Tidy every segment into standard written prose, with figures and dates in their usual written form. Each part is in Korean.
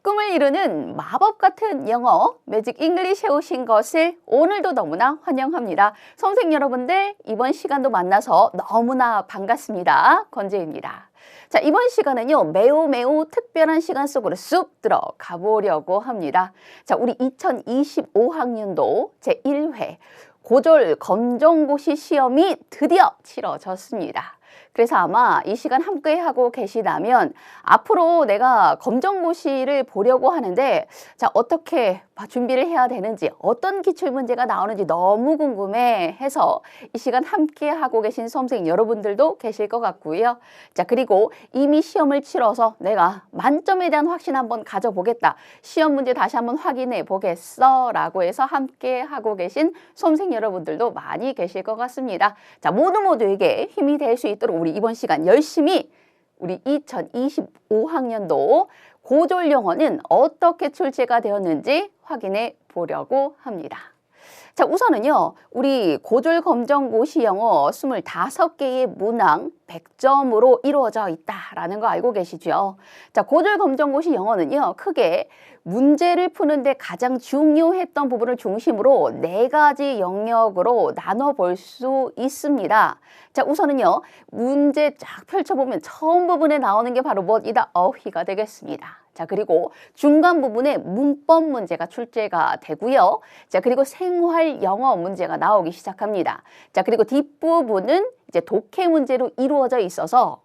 꿈을 이루는 마법 같은 영어, 매직 잉글리시에 오신 것을 오늘도 너무나 환영합니다. 수험생 여러분들, 이번 시간도 만나서 너무나 반갑습니다. 권재입니다. 자, 이번 시간은요, 매우 특별한 시간 속으로 쑥 들어가 보려고 합니다. 자, 우리 2025학년도 제1회 고졸 검정고시 시험이 드디어 치러졌습니다. 그래서 아마 이 시간 함께 하고 계시다면 앞으로 내가 검정고시를 보려고 하는데 자, 어떻게 준비를 해야 되는지, 어떤 기출문제가 나오는지 너무 궁금해 해서 이 시간 함께 하고 계신 수험생 여러분들도 계실 것 같고요. 자, 그리고 이미 시험을 치러서 내가 만점에 대한 확신 한번 가져보겠다. 시험 문제 다시 한번 확인해 보겠어 라고 해서 함께 하고 계신 수험생 여러분들도 많이 계실 것 같습니다. 자, 모두에게 힘이 될 수 있도록 우리 이번 시간 열심히 우리 2025학년도 고졸 영어는 어떻게 출제가 되었는지 확인해 보려고 합니다. 자, 우선은요, 우리 고졸 검정고시 영어 25개의 문항 100점으로 이루어져 있다라는 거 알고 계시죠? 자, 고졸 검정고시 영어는요, 크게 문제를 푸는데 가장 중요했던 부분을 중심으로 4가지 영역으로 나눠볼 수 있습니다. 자, 우선은요, 문제 쫙 펼쳐보면 처음 부분에 나오는 게 바로 뭐이다? 어휘가 되겠습니다. 자, 그리고 중간 부분에 문법 문제가 출제가 되고요. 자, 그리고 생활 영어 문제가 나오기 시작합니다. 자, 그리고 뒷부분은 이제 독해 문제로 이루어져 있어서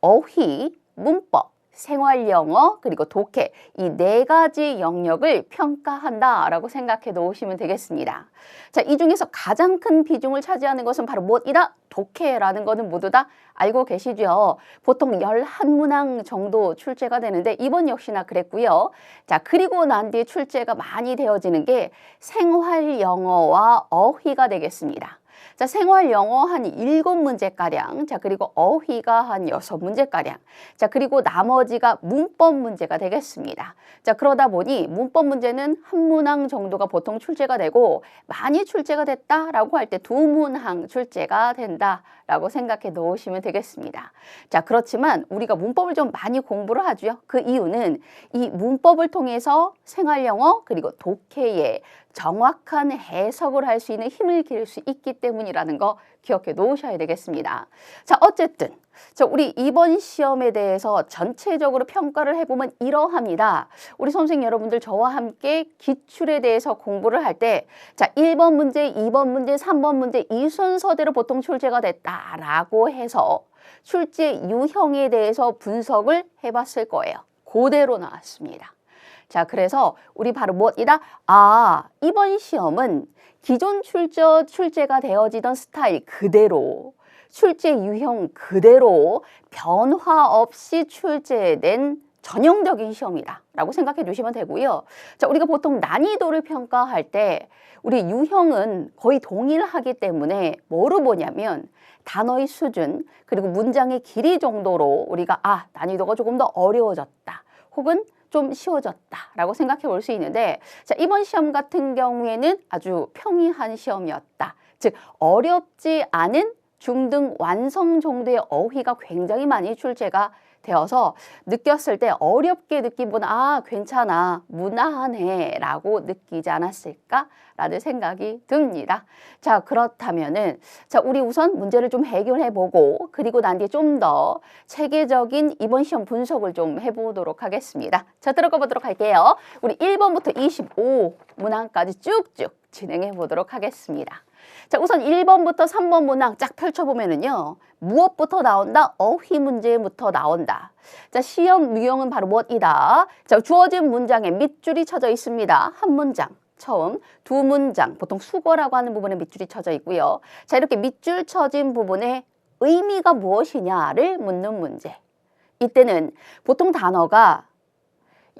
어휘, 문법, 생활 영어, 그리고 독해 이 4가지 영역을 평가한다라고 생각해 놓으시면 되겠습니다. 자, 이 중에서 가장 큰 비중을 차지하는 것은 바로 뭐이다? 독해라는 거는 모두 다 알고 계시죠? 보통 11문항 정도 출제가 되는데 이번 역시나 그랬고요. 자, 그리고 난 뒤에 출제가 많이 되어지는 게 생활 영어와 어휘가 되겠습니다. 자, 생활 영어 한 7문제가량, 자, 그리고 어휘가 한 6문제가량, 자, 그리고 나머지가 문법 문제가 되겠습니다. 자, 그러다 보니 문법 문제는 한 문항 정도가 보통 출제가 되고 많이 출제가 됐다라고 할 때 2문항 출제가 된다라고 생각해 놓으시면 되겠습니다. 자, 그렇지만 우리가 문법을 좀 많이 공부를 하죠. 그 이유는 이 문법을 통해서 생활 영어 그리고 독해에 정확한 해석을 할 수 있는 힘을 기를 수 있기 때문이라는 거 기억해 놓으셔야 되겠습니다. 자, 어쨌든 자, 우리 이번 시험에 대해서 전체적으로 평가를 해보면 이러합니다. 우리 선생님 여러분들 저와 함께 기출에 대해서 공부를 할 때 자, 1번 문제, 2번 문제, 3번 문제 이 순서대로 보통 출제가 됐다라고 해서 출제 유형에 대해서 분석을 해봤을 거예요. 그대로 나왔습니다. 자, 그래서 우리 바로 뭐이다? 아, 이번 시험은 기존 출제가 되어지던 스타일 그대로 출제 유형 그대로 변화 없이 출제된 전형적인 시험이다 라고 생각해 주시면 되고요. 자, 우리가 보통 난이도를 평가할 때 우리 유형은 거의 동일하기 때문에 뭐로 보냐면 단어의 수준 그리고 문장의 길이 정도로 우리가 난이도가 조금 더 어려워졌다 혹은 좀 쉬워졌다라고 생각해 볼 수 있는데 자, 이번 시험 같은 경우에는 아주 평이한 시험이었다. 즉 어렵지 않은 중등 완성 정도의 어휘가 굉장히 많이 출제가 되어서 느꼈을 때 어렵게 느끼기보다 괜찮아, 무난해 라고 느끼지 않았을까라는 생각이 듭니다. 자, 그렇다면은 자, 우리 우선 문제를 좀 해결해 보고 그리고 난 뒤에 좀 더 체계적인 이번 시험 분석을 좀 해보도록 하겠습니다. 자, 들어가 보도록 할게요. 우리 1번부터 25문항까지 쭉쭉 진행해 보도록 하겠습니다. 자, 우선 1번부터 3번 문항 쫙 펼쳐보면은요, 무엇부터 나온다? 어휘 문제부터 나온다. 자, 시험 유형은 바로 무엇이다? 자, 주어진 문장에 밑줄이 쳐져 있습니다. 한 문장. 처음 2문장, 보통 수거라고 하는 부분에 밑줄이 쳐져 있고요. 자, 이렇게 밑줄 쳐진 부분에 의미가 무엇이냐를 묻는 문제. 이때는 보통 단어가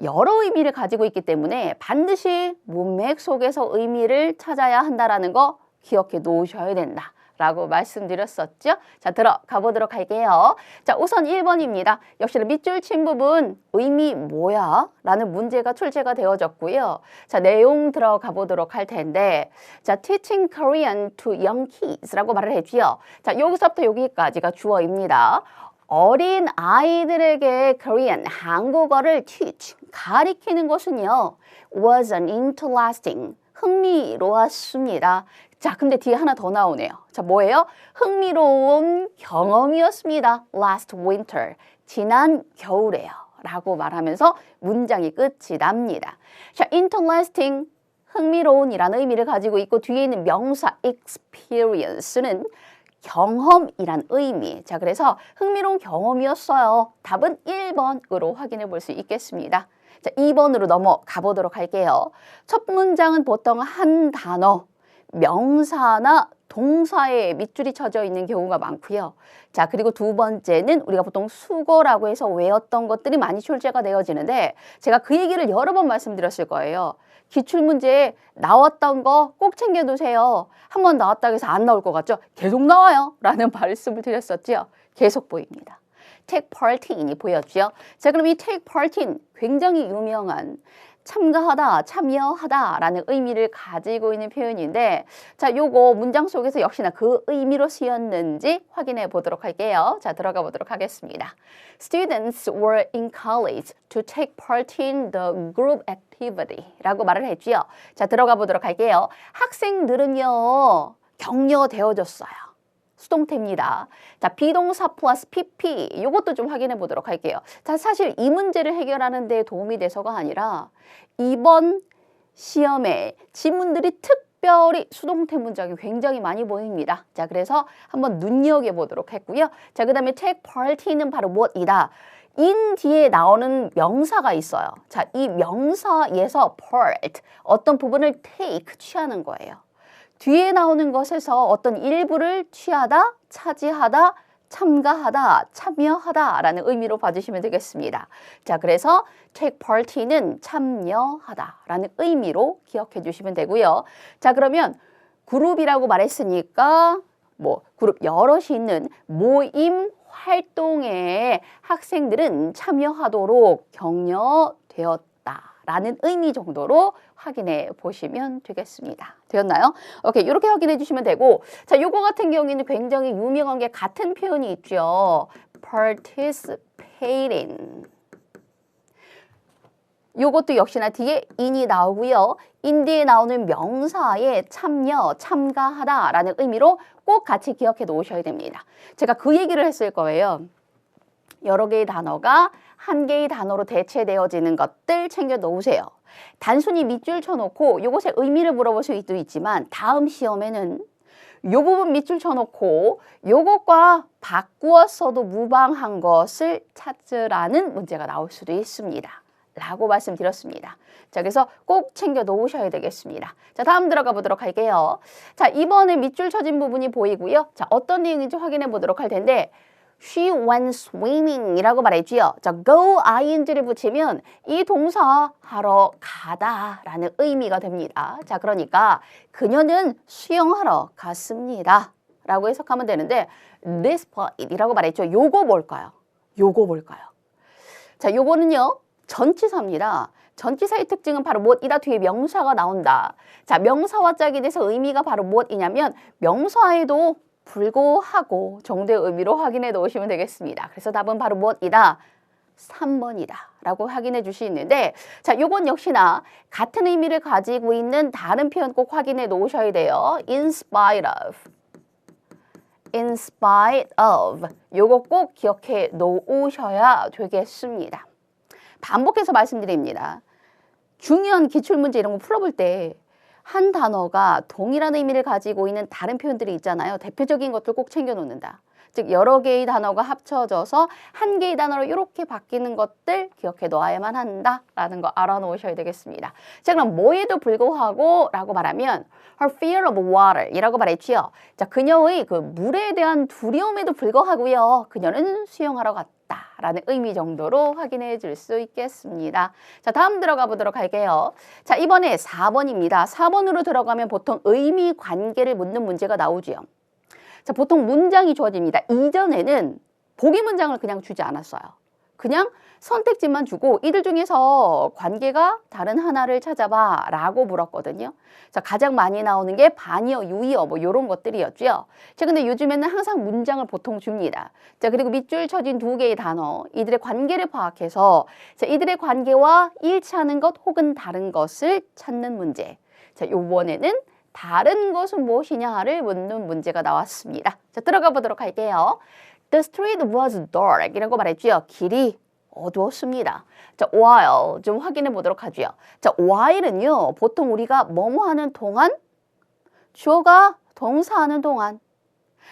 여러 의미를 가지고 있기 때문에 반드시 문맥 속에서 의미를 찾아야 한다는 거 기억해 놓으셔야 된다 라고 말씀드렸었죠. 자, 들어가 보도록 할게요. 자, 우선 1번입니다. 역시나 밑줄 친 부분 의미 뭐야? 라는 문제가 출제가 되어졌고요. 자, 내용 들어가 보도록 할 텐데 자, teaching Korean to young kids 라고 말을 해주요. 자, 여기서부터 여기까지가 주어입니다. 어린 아이들에게 Korean, 한국어를 teach, 가리키는 것은요. was an interesting. 흥미로웠습니다. 자, 근데 뒤에 하나 더 나오네요. 자, 뭐예요? 흥미로운 경험이었습니다. last winter. 지난 겨울에요. 라고 말하면서 문장이 끝이 납니다. 자, interesting. 흥미로운이라는 의미를 가지고 있고 뒤에 있는 명사 experience는 경험이란 의미. 자, 그래서 흥미로운 경험이었어요. 답은 1번으로 확인해 볼 수 있겠습니다. 자, 2번으로 넘어가 보도록 할게요. 첫 문장은 보통 한 단어, 명사나 동사에 밑줄이 쳐져 있는 경우가 많고요. 자, 그리고 두 번째는 우리가 보통 수거라고 해서 외웠던 것들이 많이 출제가 되어지는데 제가 그 얘기를 여러 번 말씀드렸을 거예요. 기출문제에 나왔던 거 꼭 챙겨두세요. 한번 나왔다고 해서 안 나올 것 같죠? 계속 나와요. 라는 말씀을 드렸었죠. 계속 보입니다. take part in이 보였죠. 자, 그럼 이 take part in 굉장히 유명한 참가하다, 참여하다 라는 의미를 가지고 있는 표현인데 자, 요거 문장 속에서 역시나 그 의미로 쓰였는지 확인해 보도록 할게요. 자, 들어가 보도록 하겠습니다. Students were encouraged to take part in the group activity 라고 말을 했지요. 자, 들어가 보도록 할게요. 학생들은요, 격려되어졌어요. 수동태입니다. 자, 비동사 플러스 PP 이것도 좀 확인해 보도록 할게요. 자, 사실 이 문제를 해결하는 데 도움이 돼서가 아니라 이번 시험에 지문들이 특별히 수동태 문장이 굉장히 많이 보입니다. 자, 그래서 한번 눈여겨보도록 했고요. 자, 그 다음에 take part는 바로 무엇이다. in 뒤에 나오는 명사가 있어요. 자, 이 명사에서 part 어떤 부분을 take 취하는 거예요. 뒤에 나오는 것에서 어떤 일부를 취하다, 차지하다, 참가하다, 참여하다 라는 의미로 봐주시면 되겠습니다. 자, 그래서 take part는 참여하다 라는 의미로 기억해 주시면 되고요. 자, 그러면 그룹이라고 말했으니까 뭐 그룹 여럿이 있는 모임 활동에 학생들은 참여하도록 격려되었다. 라는 의미 정도로 확인해 보시면 되겠습니다. 되었나요? 오케이, 이렇게 확인해 주시면 되고 자, 요거 같은 경우에는 굉장히 유명한 게 같은 표현이 있죠. participating. 요것도 역시나 뒤에 in이 나오고요. in 뒤에 나오는 명사에 참여, 참가하다 라는 의미로 꼭 같이 기억해 놓으셔야 됩니다. 제가 그 얘기를 했을 거예요. 여러 개의 단어가 한 개의 단어로 대체되어지는 것들 챙겨 놓으세요. 단순히 밑줄 쳐놓고 이것의 의미를 물어볼 수도 있지만 다음 시험에는 이 부분 밑줄 쳐놓고 이것과 바꾸었어도 무방한 것을 찾으라는 문제가 나올 수도 있습니다. 라고 말씀드렸습니다. 자, 그래서 꼭 챙겨 놓으셔야 되겠습니다. 자, 다음 들어가 보도록 할게요. 자, 이번에 밑줄 쳐진 부분이 보이고요. 자, 어떤 내용인지 확인해 보도록 할 텐데 She went swimming 이라고 말했지요. 자, go ing를 붙이면 이 동사 하러 가다 라는 의미가 됩니다. 자, 그러니까 그녀는 수영하러 갔습니다. 라고 해석하면 되는데 this part 이라고 말했죠. 요거 뭘까요? 요거 뭘까요? 자, 요거는요. 전치사입니다. 전치사의 특징은 바로 무엇이다 뒤에 명사가 나온다. 자, 명사와 짝이 돼서 의미가 바로 무엇이냐면 명사에도 불구하고 정도의 의미로 확인해 놓으시면 되겠습니다. 그래서 답은 바로 무엇이다? 3번이다 라고 확인해 주시는데 자, 요건 역시나 같은 의미를 가지고 있는 다른 표현 꼭 확인해 놓으셔야 돼요. in spite of. in spite of. 요거 꼭 기억해 놓으셔야 되겠습니다. 반복해서 말씀드립니다. 중요한 기출문제 이런 거 풀어볼 때 한 단어가 동일한 의미를 가지고 있는 다른 표현들이 있잖아요. 대표적인 것들 꼭 챙겨 놓는다. 즉 여러 개의 단어가 합쳐져서 한 개의 단어로 이렇게 바뀌는 것들 기억해 놓아야만 한다라는 거 알아놓으셔야 되겠습니다. 자, 그럼 뭐에도 불구하고 라고 말하면 her fear of water 이라고 말했지요. 자, 그녀의 그 물에 대한 두려움에도 불구하고요. 그녀는 수영하러 갔다. 라는 의미 정도로 확인해 줄 수 있겠습니다. 자, 다음 들어가 보도록 할게요. 자, 이번에 4번입니다. 4번으로 들어가면 보통 의미 관계를 묻는 문제가 나오지요. 자, 보통 문장이 주어집니다. 이전에는 보기 문장을 그냥 주지 않았어요. 그냥 선택지만 주고 이들 중에서 관계가 다른 하나를 찾아봐 라고 물었거든요. 자, 가장 많이 나오는 게 반이어, 유의어 뭐 이런 것들이었죠. 자, 근데 요즘에는 항상 문장을 보통 줍니다. 자, 그리고 밑줄 쳐진 두 개의 단어, 이들의 관계를 파악해서 자, 이들의 관계와 일치하는 것 혹은 다른 것을 찾는 문제. 자, 요번에는 다른 것은 무엇이냐를 묻는 문제가 나왔습니다. 자, 들어가 보도록 할게요. The street was dark 이라고 말했죠. 길이 어두웠습니다. 자, while 좀 확인해 보도록 하죠. 자, while은요, 보통 우리가 뭐뭐 하는 동안, 주어가 동사하는 동안.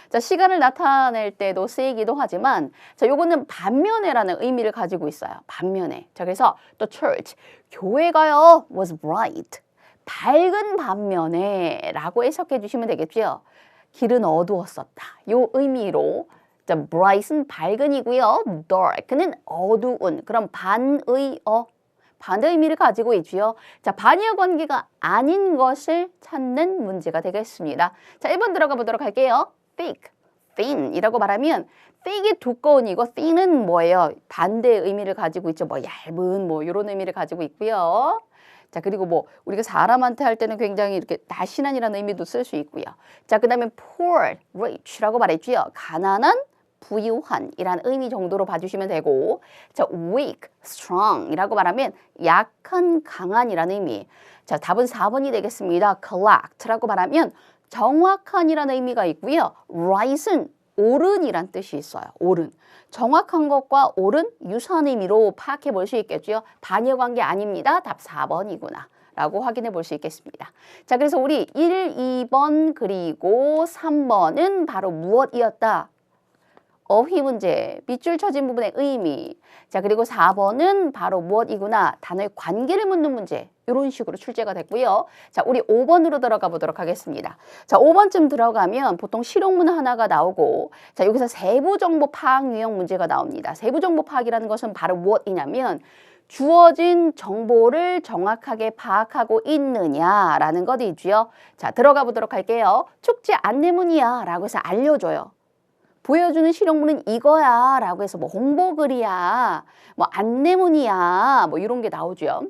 자, 시간을 나타낼 때도 쓰이기도 하지만, 자, 요거는 반면에라는 의미를 가지고 있어요. 반면에. 자, 그래서 또 church, 교회가요, was bright. 밝은 반면에 라고 해석해 주시면 되겠죠. 길은 어두웠었다. 요 의미로 자, bright은 밝은이고요. dark는 어두운 그런 반의 의미를 가지고 있고요. 자, 반의어 관계가 아닌 것을 찾는 문제가 되겠습니다. 자, 1번 들어가 보도록 할게요. thick, thin이라고 말하면 thick이 두꺼운 이고 thin은 뭐예요? 반대의 의미를 가지고 있죠. 뭐 얇은 뭐 이런 의미를 가지고 있고요. 자, 그리고 뭐 우리가 사람한테 할 때는 굉장히 이렇게 날씬한이라는 의미도 쓸 수 있고요. 자, 그다음에 poor, rich라고 말했고요. 가난한, 부유한이라는 의미 정도로 봐주시면 되고, 자, weak, strong이라고 말하면 약한, 강한이라는 의미. 자, 답은 4번이 되겠습니다. correct라고 말하면 정확한이라는 의미가 있고요. right은 옳은이란 뜻이 있어요. 옳은. 정확한 것과 옳은 유사한 의미로 파악해 볼 수 있겠죠. 반여 관계 아닙니다. 답 4번이구나. 라고 확인해 볼 수 있겠습니다. 자, 그래서 우리 1, 2번 그리고 3번은 바로 무엇이었다? 어휘 문제, 밑줄 쳐진 부분의 의미. 자, 그리고 4번은 바로 무엇이구나, 단어의 관계를 묻는 문제. 이런 식으로 출제가 됐고요. 자, 우리 5번으로 들어가 보도록 하겠습니다. 자, 5번쯤 들어가면 보통 실용문 하나가 나오고, 자, 여기서 세부 정보 파악 유형 문제가 나옵니다. 세부 정보 파악이라는 것은 바로 무엇이냐면 주어진 정보를 정확하게 파악하고 있느냐라는 것이지요. 자, 들어가 보도록 할게요. 축제 안내문이야 라고 해서 알려줘요. 보여주는 실용문은 이거야 라고 해서 뭐 홍보글이야, 뭐 안내문이야, 뭐 이런 게 나오죠.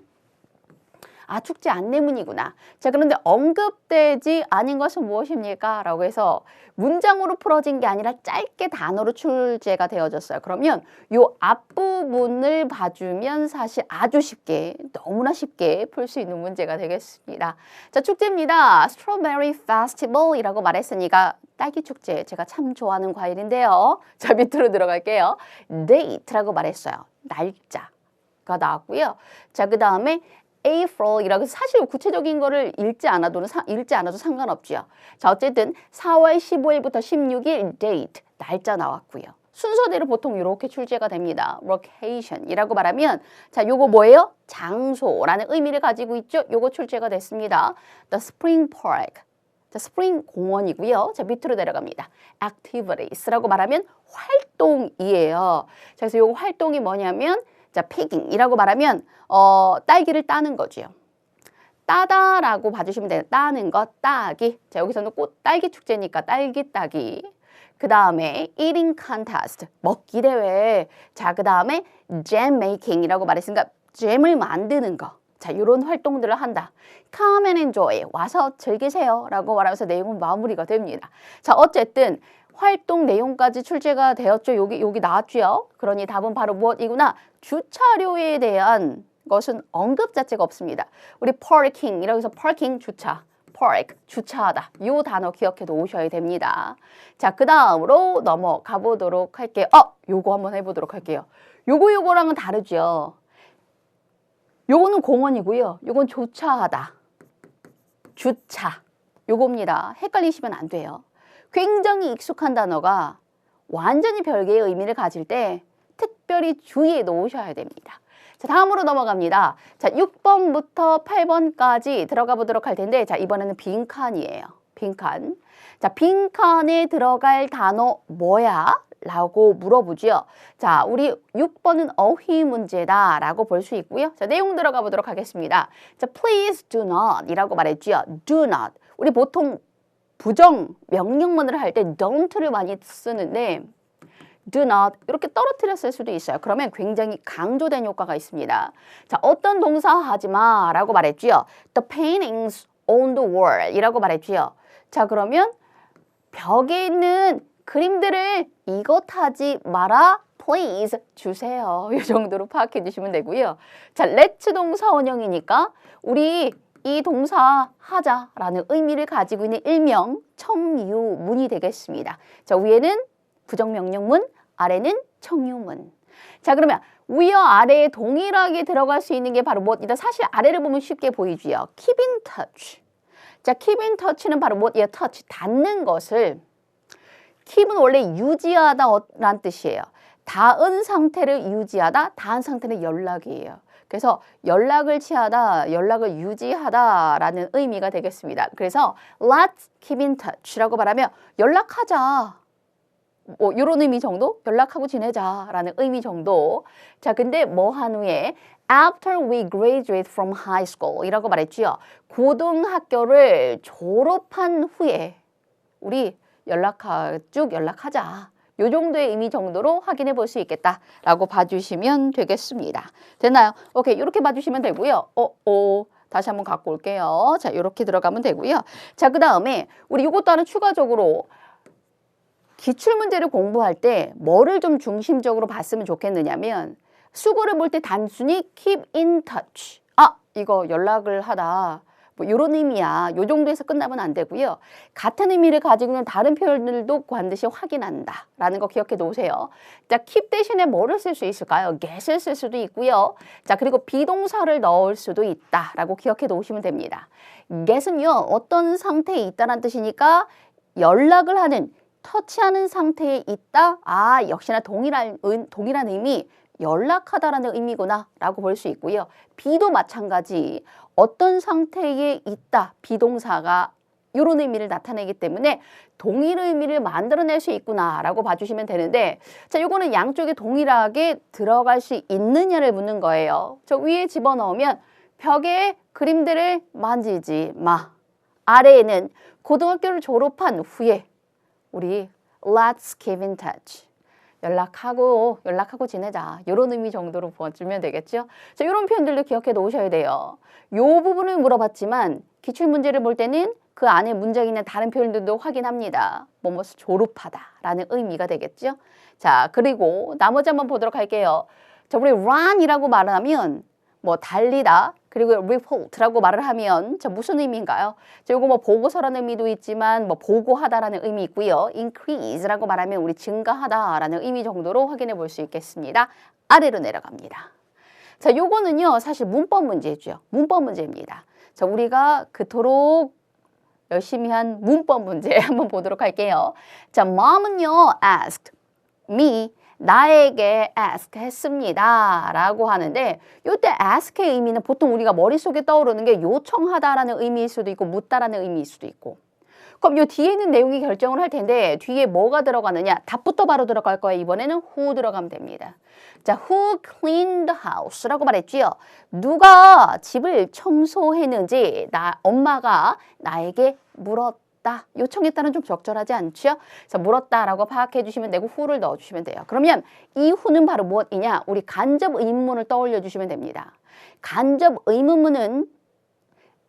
아, 축제 안내문이구나. 자, 그런데 언급되지 않은 것은 무엇입니까? 라고 해서 문장으로 풀어진 게 아니라 짧게 단어로 출제가 되어졌어요. 그러면 요 앞부분을 봐주면 사실 아주 쉽게, 너무나 쉽게 풀 수 있는 문제가 되겠습니다. 자, 축제입니다. Strawberry Festival이라고 말했으니까 딸기 축제, 제가 참 좋아하는 과일인데요. 자, 밑으로 들어갈게요. Date라고 말했어요. 날짜가 나왔고요. 자, 그 다음에 April이라고 사실 구체적인 거를 읽지 않아도 상관없죠. 자, 어쨌든 4월 15일부터 16일 date, 날짜 나왔고요. 순서대로 보통 이렇게 출제가 됩니다. location이라고 말하면 자, 요거 뭐예요? 장소라는 의미를 가지고 있죠. 요거 출제가 됐습니다. The Spring Park. 자, 스프링 공원이고요. 자, 밑으로 내려갑니다. activities라고 말하면 활동이에요. 자, 그래서 요거 활동이 뭐냐면 자, picking이라고 말하면 딸기를 따는 거지요. 따다라고 봐주시면 돼요. 따는 것, 따기. 자, 여기서는 꼭 딸기 축제니까 딸기 따기. 그 다음에 eating contest, 먹기 대회. 자, 그 다음에 jam making이라고 말했으니까 잼을 만드는 거. 자, 이런 활동들을 한다. Come and enjoy, 와서 즐기세요 라고 말하면서 내용은 마무리가 됩니다. 자, 어쨌든 활동 내용까지 출제가 되었죠. 여기 나왔죠. 그러니 답은 바로 무엇이구나? 주차료에 대한 것은 언급 자체가 없습니다. 우리 parking이라고 해서 parking 주차, park 주차하다. 이 단어 기억해 두셔야 됩니다. 자, 그 다음으로 넘어가 보도록 할게요. 요거 한번 해보도록 할게요. 요거랑은 다르죠. 요거는 공원이고요. 요건 주차하다. 주차. 요겁니다. 헷갈리시면 안 돼요. 굉장히 익숙한 단어가 완전히 별개의 의미를 가질 때 특별히 주의해 놓으셔야 됩니다. 자, 다음으로 넘어갑니다. 자, 6번부터 8번까지 들어가 보도록 할 텐데, 자, 이번에는 빈칸이에요. 빈칸. 자, 빈칸에 들어갈 단어 뭐야? 라고 물어보죠. 자, 우리 6번은 어휘 문제다 라고 볼 수 있고요. 자, 내용 들어가 보도록 하겠습니다. 자, please do not 이라고 말했죠. do not. 우리 보통 부정 명령문을 할 때 don't를 많이 쓰는데 do not 이렇게 떨어뜨렸을 수도 있어요. 그러면 굉장히 강조된 효과가 있습니다. 자, 어떤 동사 하지 마 라고 말했죠. The paintings on the wall 이라고 말했죠. 자, 그러면 벽에 있는 그림들을 이것 하지 마라 please 주세요. 이 정도로 파악해 주시면 되고요. 자, let's 동사 원형이니까 우리 이 동사 하자라는 의미를 가지고 있는 일명 청유문이 되겠습니다. 자, 위에는 부정명령문, 아래는 청유문. 자, 그러면 위와 아래에 동일하게 들어갈 수 있는 게 바로 무엇이다? 사실 아래를 보면 쉽게 보이지요. keep in touch. 자, keep in touch는 바로 무엇이에요? touch, 닿는 것을. keep은 원래 유지하다 라는 뜻이에요. 닿은 상태를 유지하다, 닿은 상태는 연락이에요. 그래서 연락을 취하다, 연락을 유지하다라는 의미가 되겠습니다. 그래서 let's keep in touch라고 말하면 연락하자. 뭐 이런 의미 정도? 연락하고 지내자라는 의미 정도. 자, 근데 뭐 한 후에 after we graduate from high school 이라고 말했죠. 고등학교를 졸업한 후에 우리 쭉 연락하자. 요 정도의 의미 정도로 확인해 볼 수 있겠다라고 봐주시면 되겠습니다. 됐나요? 오케이, 이렇게 봐주시면 되고요. 다시 한번 갖고 올게요. 자, 이렇게 들어가면 되고요. 자, 그 다음에 우리 이것도 하나 추가적으로 기출문제를 공부할 때 뭐를 좀 중심적으로 봤으면 좋겠느냐면 수고를 볼 때 단순히 keep in touch. 이거 연락을 하다. 뭐 이런 의미야. 요 정도에서 끝나면 안 되고요. 같은 의미를 가지고 있는 다른 표현들도 반드시 확인한다 라는 거 기억해 놓으세요. 자, keep 대신에 뭐를 쓸 수 있을까요? get을 쓸 수도 있고요. 자, 그리고 비동사를 넣을 수도 있다 라고 기억해 놓으시면 됩니다. get은요, 어떤 상태에 있다는 뜻이니까 연락을 하는, 터치하는 상태에 있다. 역시나 동일한 의미, 연락하다라는 의미구나 라고 볼 수 있고요. be도 마찬가지 어떤 상태에 있다, 비동사가 이런 의미를 나타내기 때문에 동일 의미를 만들어낼 수 있구나 라고 봐주시면 되는데, 자, 이거는 양쪽에 동일하게 들어갈 수 있느냐를 묻는 거예요. 저 위에 집어넣으면 벽에 그림들을 만지지 마. 아래에는 고등학교를 졸업한 후에 우리 let's keep in touch. 연락하고 지내자. 이런 의미 정도로 보아주면 되겠죠. 자, 이런 표현들도 기억해 놓으셔야 돼요. 요 부분을 물어봤지만 기출문제를 볼 때는 그 안에 문장에 있는 다른 표현들도 확인합니다. 뭐뭐을 졸업하다라는 의미가 되겠죠. 자, 그리고 나머지 한번 보도록 할게요. 자, 우리 run이라고 말하면 뭐 달리다, 그리고 report라고 말을 하면 자, 무슨 의미인가요? 자, 이거 뭐 보고서라는 의미도 있지만 뭐 보고하다라는 의미 있고요. increase라고 말하면 우리 증가하다라는 의미 정도로 확인해 볼 수 있겠습니다. 아래로 내려갑니다. 자, 요거는요, 사실 문법 문제죠. 문법 문제입니다. 자, 우리가 그토록 열심히 한 문법 문제 한번 보도록 할게요. 자, mom은요, asked me, 나에게 ask 했습니다 라고 하는데, 이때 ask의 의미는 보통 우리가 머릿속에 떠오르는 게 요청하다라는 의미일 수도 있고 묻다라는 의미일 수도 있고, 그럼 요 뒤에 있는 내용이 결정을 할 텐데 뒤에 뭐가 들어가느냐? 답부터 바로 들어갈 거예요. 이번에는 who 들어가면 됩니다. 자, who cleaned the house 라고 말했지요. 누가 집을 청소했는지 엄마가 나에게 물었다. 요청했다는 좀 적절하지 않죠? 그래서 물었다라고 파악해 주시면 되고 who를 넣어주시면 돼요. 그러면 이 who는 바로 무엇이냐? 우리 간접 의문문을 떠올려 주시면 됩니다. 간접 의문문은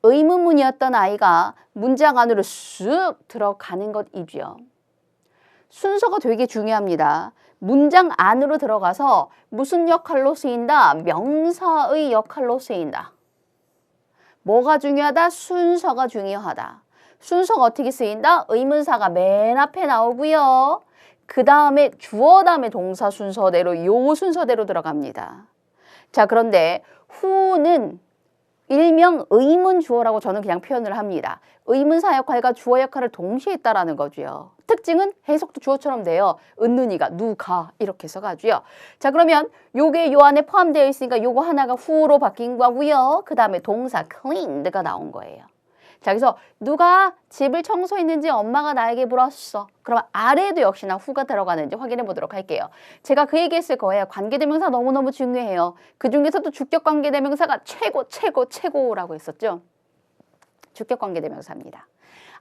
의문문이었던 아이가 문장 안으로 쑥 들어가는 것이죠. 순서가 되게 중요합니다. 문장 안으로 들어가서 무슨 역할로 쓰인다? 명사의 역할로 쓰인다. 뭐가 중요하다? 순서가 중요하다. 순서가 어떻게 쓰인다? 의문사가 맨 앞에 나오고요. 그 다음에 주어 다음에 동사 순서대로 요 순서대로 들어갑니다. 자, 그런데 who는 일명 의문 주어라고 저는 그냥 표현을 합니다. 의문사 역할과 주어 역할을 동시에 했다라는 거죠. 특징은 해석도 주어처럼 돼요. 은는이가 누가 이렇게 써가지고요. 자, 그러면 요게 요 안에 포함되어 있으니까 요거 하나가 who로 바뀐 거고요. 그 다음에 동사 cleaned가 나온 거예요. 자, 그래서 누가 집을 청소했는지 엄마가 나에게 물었어. 그러면 아래에도 역시나 who가 들어가는지 확인해 보도록 할게요. 제가 그 얘기했을 거예요. 관계대명사 너무너무 중요해요. 그 중에서도 주격 관계대명사가 최고라고 했었죠. 주격 관계대명사입니다.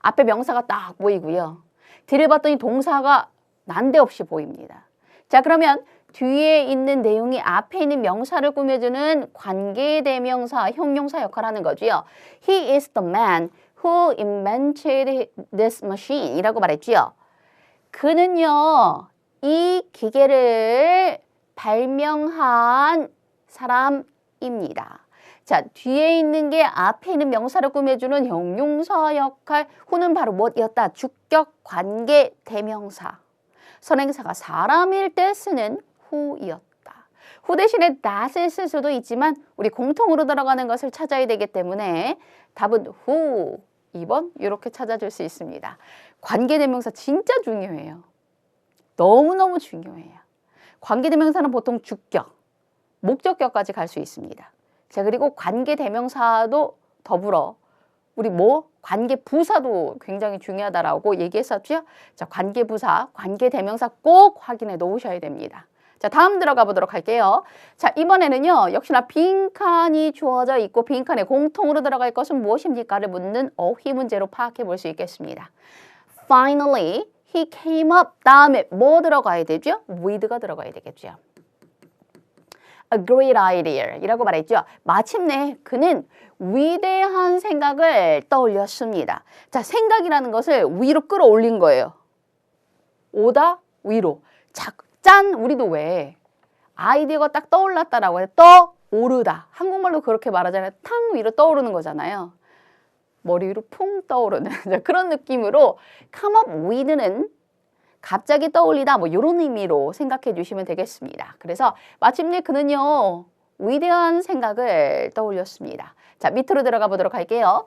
앞에 명사가 딱 보이고요. 뒤를 봤더니 동사가 난데없이 보입니다. 자, 그러면 뒤에 있는 내용이 앞에 있는 명사를 꾸며주는 관계대명사, 형용사 역할을 하는 거죠. He is the man who invented this machine 이라고 말했죠. 그는요, 이 기계를 발명한 사람입니다. 자, 뒤에 있는 게 앞에 있는 명사를 꾸며주는 형용사 역할, who는 바로 무엇이었다? 주격 관계 대명사. 선행사가 사람일 때 쓰는 who이었다. who 대신에 that을 쓸 수도 있지만 우리 공통으로 들어가는 것을 찾아야 되기 때문에 답은 who, 2번 이렇게 찾아줄 수 있습니다. 관계대명사 진짜 중요해요. 너무너무 중요해요. 관계대명사는 보통 주격, 목적격까지 갈 수 있습니다. 자, 그리고 관계대명사도 더불어 우리 관계부사도 굉장히 중요하다라고 얘기했었죠. 자, 관계부사, 관계대명사 꼭 확인해 놓으셔야 됩니다. 자, 다음 들어가 보도록 할게요. 자, 이번에는요, 역시나 빈칸이 주어져 있고 빈칸에 공통으로 들어갈 것은 무엇입니까를 묻는 어휘 문제로 파악해 볼 수 있겠습니다. Finally, he came up. 다음에 뭐 들어가야 되죠? with가 들어가야 되겠죠. A great idea 이라고 말했죠. 마침내 그는 위대한 생각을 떠올렸습니다. 자, 생각이라는 것을 위로 끌어올린 거예요. 오다 위로. 자, 짠! 우리도 왜 아이디어가 딱 떠올랐다라고 해서 떠오르다. 한국말로 그렇게 말하잖아요. 탕 위로 떠오르는 거잖아요. 머리 위로 풍 떠오르는 그런 느낌으로 come up with는 갑자기 떠올리다 뭐 이런 의미로 생각해 주시면 되겠습니다. 그래서 마침내 그는요 위대한 생각을 떠올렸습니다. 자, 밑으로 들어가 보도록 할게요.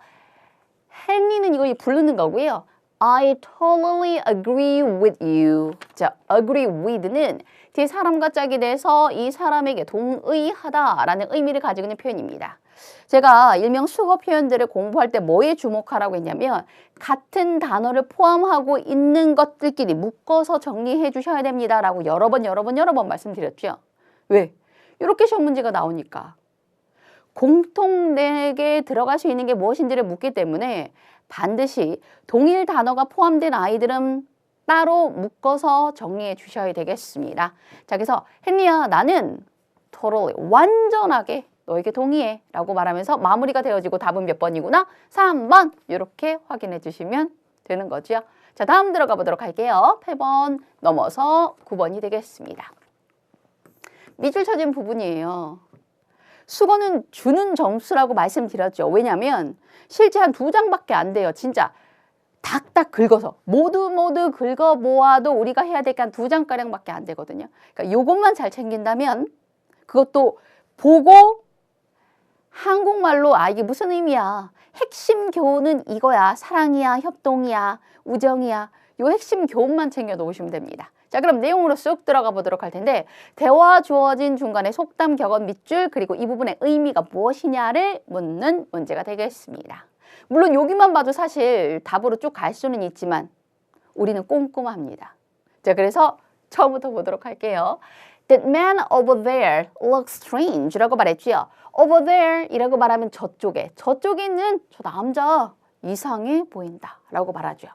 헨리는 이거 부르는 거고요. I totally agree with you. 자, agree with는 뒤에 사람과 짝이 돼서 이 사람에게 동의하다라는 의미를 가지고 있는 표현입니다. 제가 일명 수거 표현들을 공부할 때 뭐에 주목하라고 했냐면 같은 단어를 포함하고 있는 것들끼리 묶어서 정리해 주셔야 됩니다 라고 여러 번 말씀드렸죠. 왜? 이렇게 시험 문제가 나오니까 공통되게 들어갈 수 있는 게 무엇인지를 묻기 때문에 반드시 동일 단어가 포함된 아이들은 따로 묶어서 정리해 주셔야 되겠습니다. 자, 그래서 헨리야, 나는 totally, 완전하게 너에게 동의해 라고 말하면서 마무리가 되어지고 답은 몇 번이구나? 3번 이렇게 확인해 주시면 되는 거죠. 자, 다음 들어가 보도록 할게요. 8번 넘어서 9번이 되겠습니다. 밑줄 쳐진 부분이에요. 수거는 주는 점수라고 말씀드렸죠. 왜냐하면 실제 한 2장밖에 안 돼요. 진짜 닥닥 긁어서 모두 긁어 모아도 우리가 해야 될 게 한 2장가량밖에 안 되거든요. 그러니까 요것만 잘 챙긴다면 그것도 보고 한국말로 이게 무슨 의미야. 핵심 교훈은 이거야. 사랑이야, 협동이야, 우정이야. 요 핵심 교훈만 챙겨 놓으시면 됩니다. 자, 그럼 내용으로 쑥 들어가 보도록 할 텐데 대화 주어진 중간에 속담, 격언, 밑줄 그리고 이 부분의 의미가 무엇이냐를 묻는 문제가 되겠습니다. 물론 여기만 봐도 사실 답으로 쭉 갈 수는 있지만 우리는 꼼꼼합니다. 자, 그래서 처음부터 보도록 할게요. That man over there looks strange 라고 말했죠. over there 이라고 말하면 저쪽에 있는 저 남자 이상해 보인다 라고 말하죠.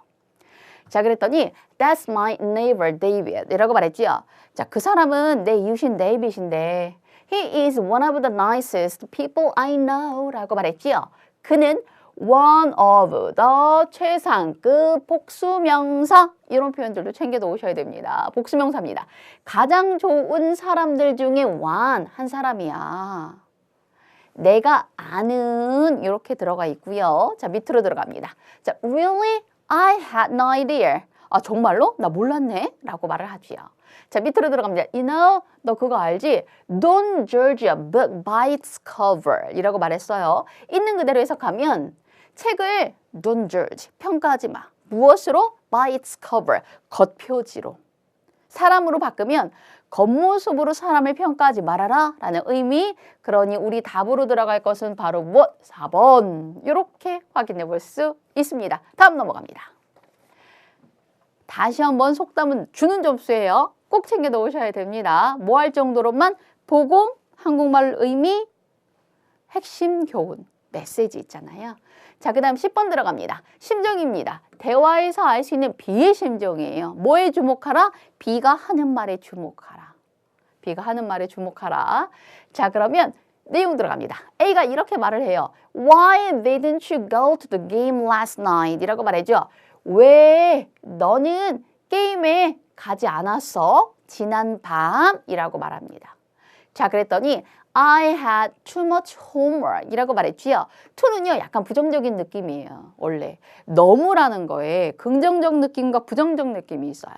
자, 그랬더니 That's my neighbor David 이라고 말했죠. 자, 그 사람은 내 이웃인 데이빗인데 He is one of the nicest people I know 라고 말했죠. 그는 one of the 최상급 복수명사 이런 표현들도 챙겨 놓으셔야 됩니다. 복수명사입니다. 가장 좋은 사람들 중에 one 한 사람이야. 내가 아는 이렇게 들어가 있고요. 자, 밑으로 들어갑니다. 자, really? I had no idea. 아, 정말로? 나 몰랐네? 라고 말을 하지요. 자, 밑으로 들어갑니다. You know, 너 그거 알지? Don't judge a book by its cover 이라고 말했어요. 있는 그대로 해석하면 책을 don't judge, 평가하지 마. 무엇으로? By its cover, 겉표지로. 사람으로 바꾸면 겉모습으로 사람을 평가하지 말아라 라는 의미. 그러니 우리 답으로 들어갈 것은 바로 무엇? 4번. 이렇게 확인해 볼 수 있습니다. 다음 넘어갑니다. 다시 한번 속담은 주는 점수예요. 꼭 챙겨 놓으셔야 됩니다. 뭐 할 정도로만 보고 한국말 의미, 핵심 교훈, 메시지 있잖아요. 자, 그 다음 10번 들어갑니다. 심정입니다. 대화에서 알 수 있는 비의 심정이에요. 뭐에 주목하라? 비가 하는 말에 주목하라. B가 하는 말에 주목하라. 자, 그러면 내용 들어갑니다. A가 이렇게 말을 해요. Why didn't you go to the game last night? 이라고 말해줘. 왜 너는 게임에 가지 않았어? 지난 밤이라고 말합니다. 자, 그랬더니 I had too much homework 이라고 말했지요. to는요 약간 부정적인 느낌이에요. 원래 너무라는 거에 긍정적 느낌과 부정적 느낌이 있어요.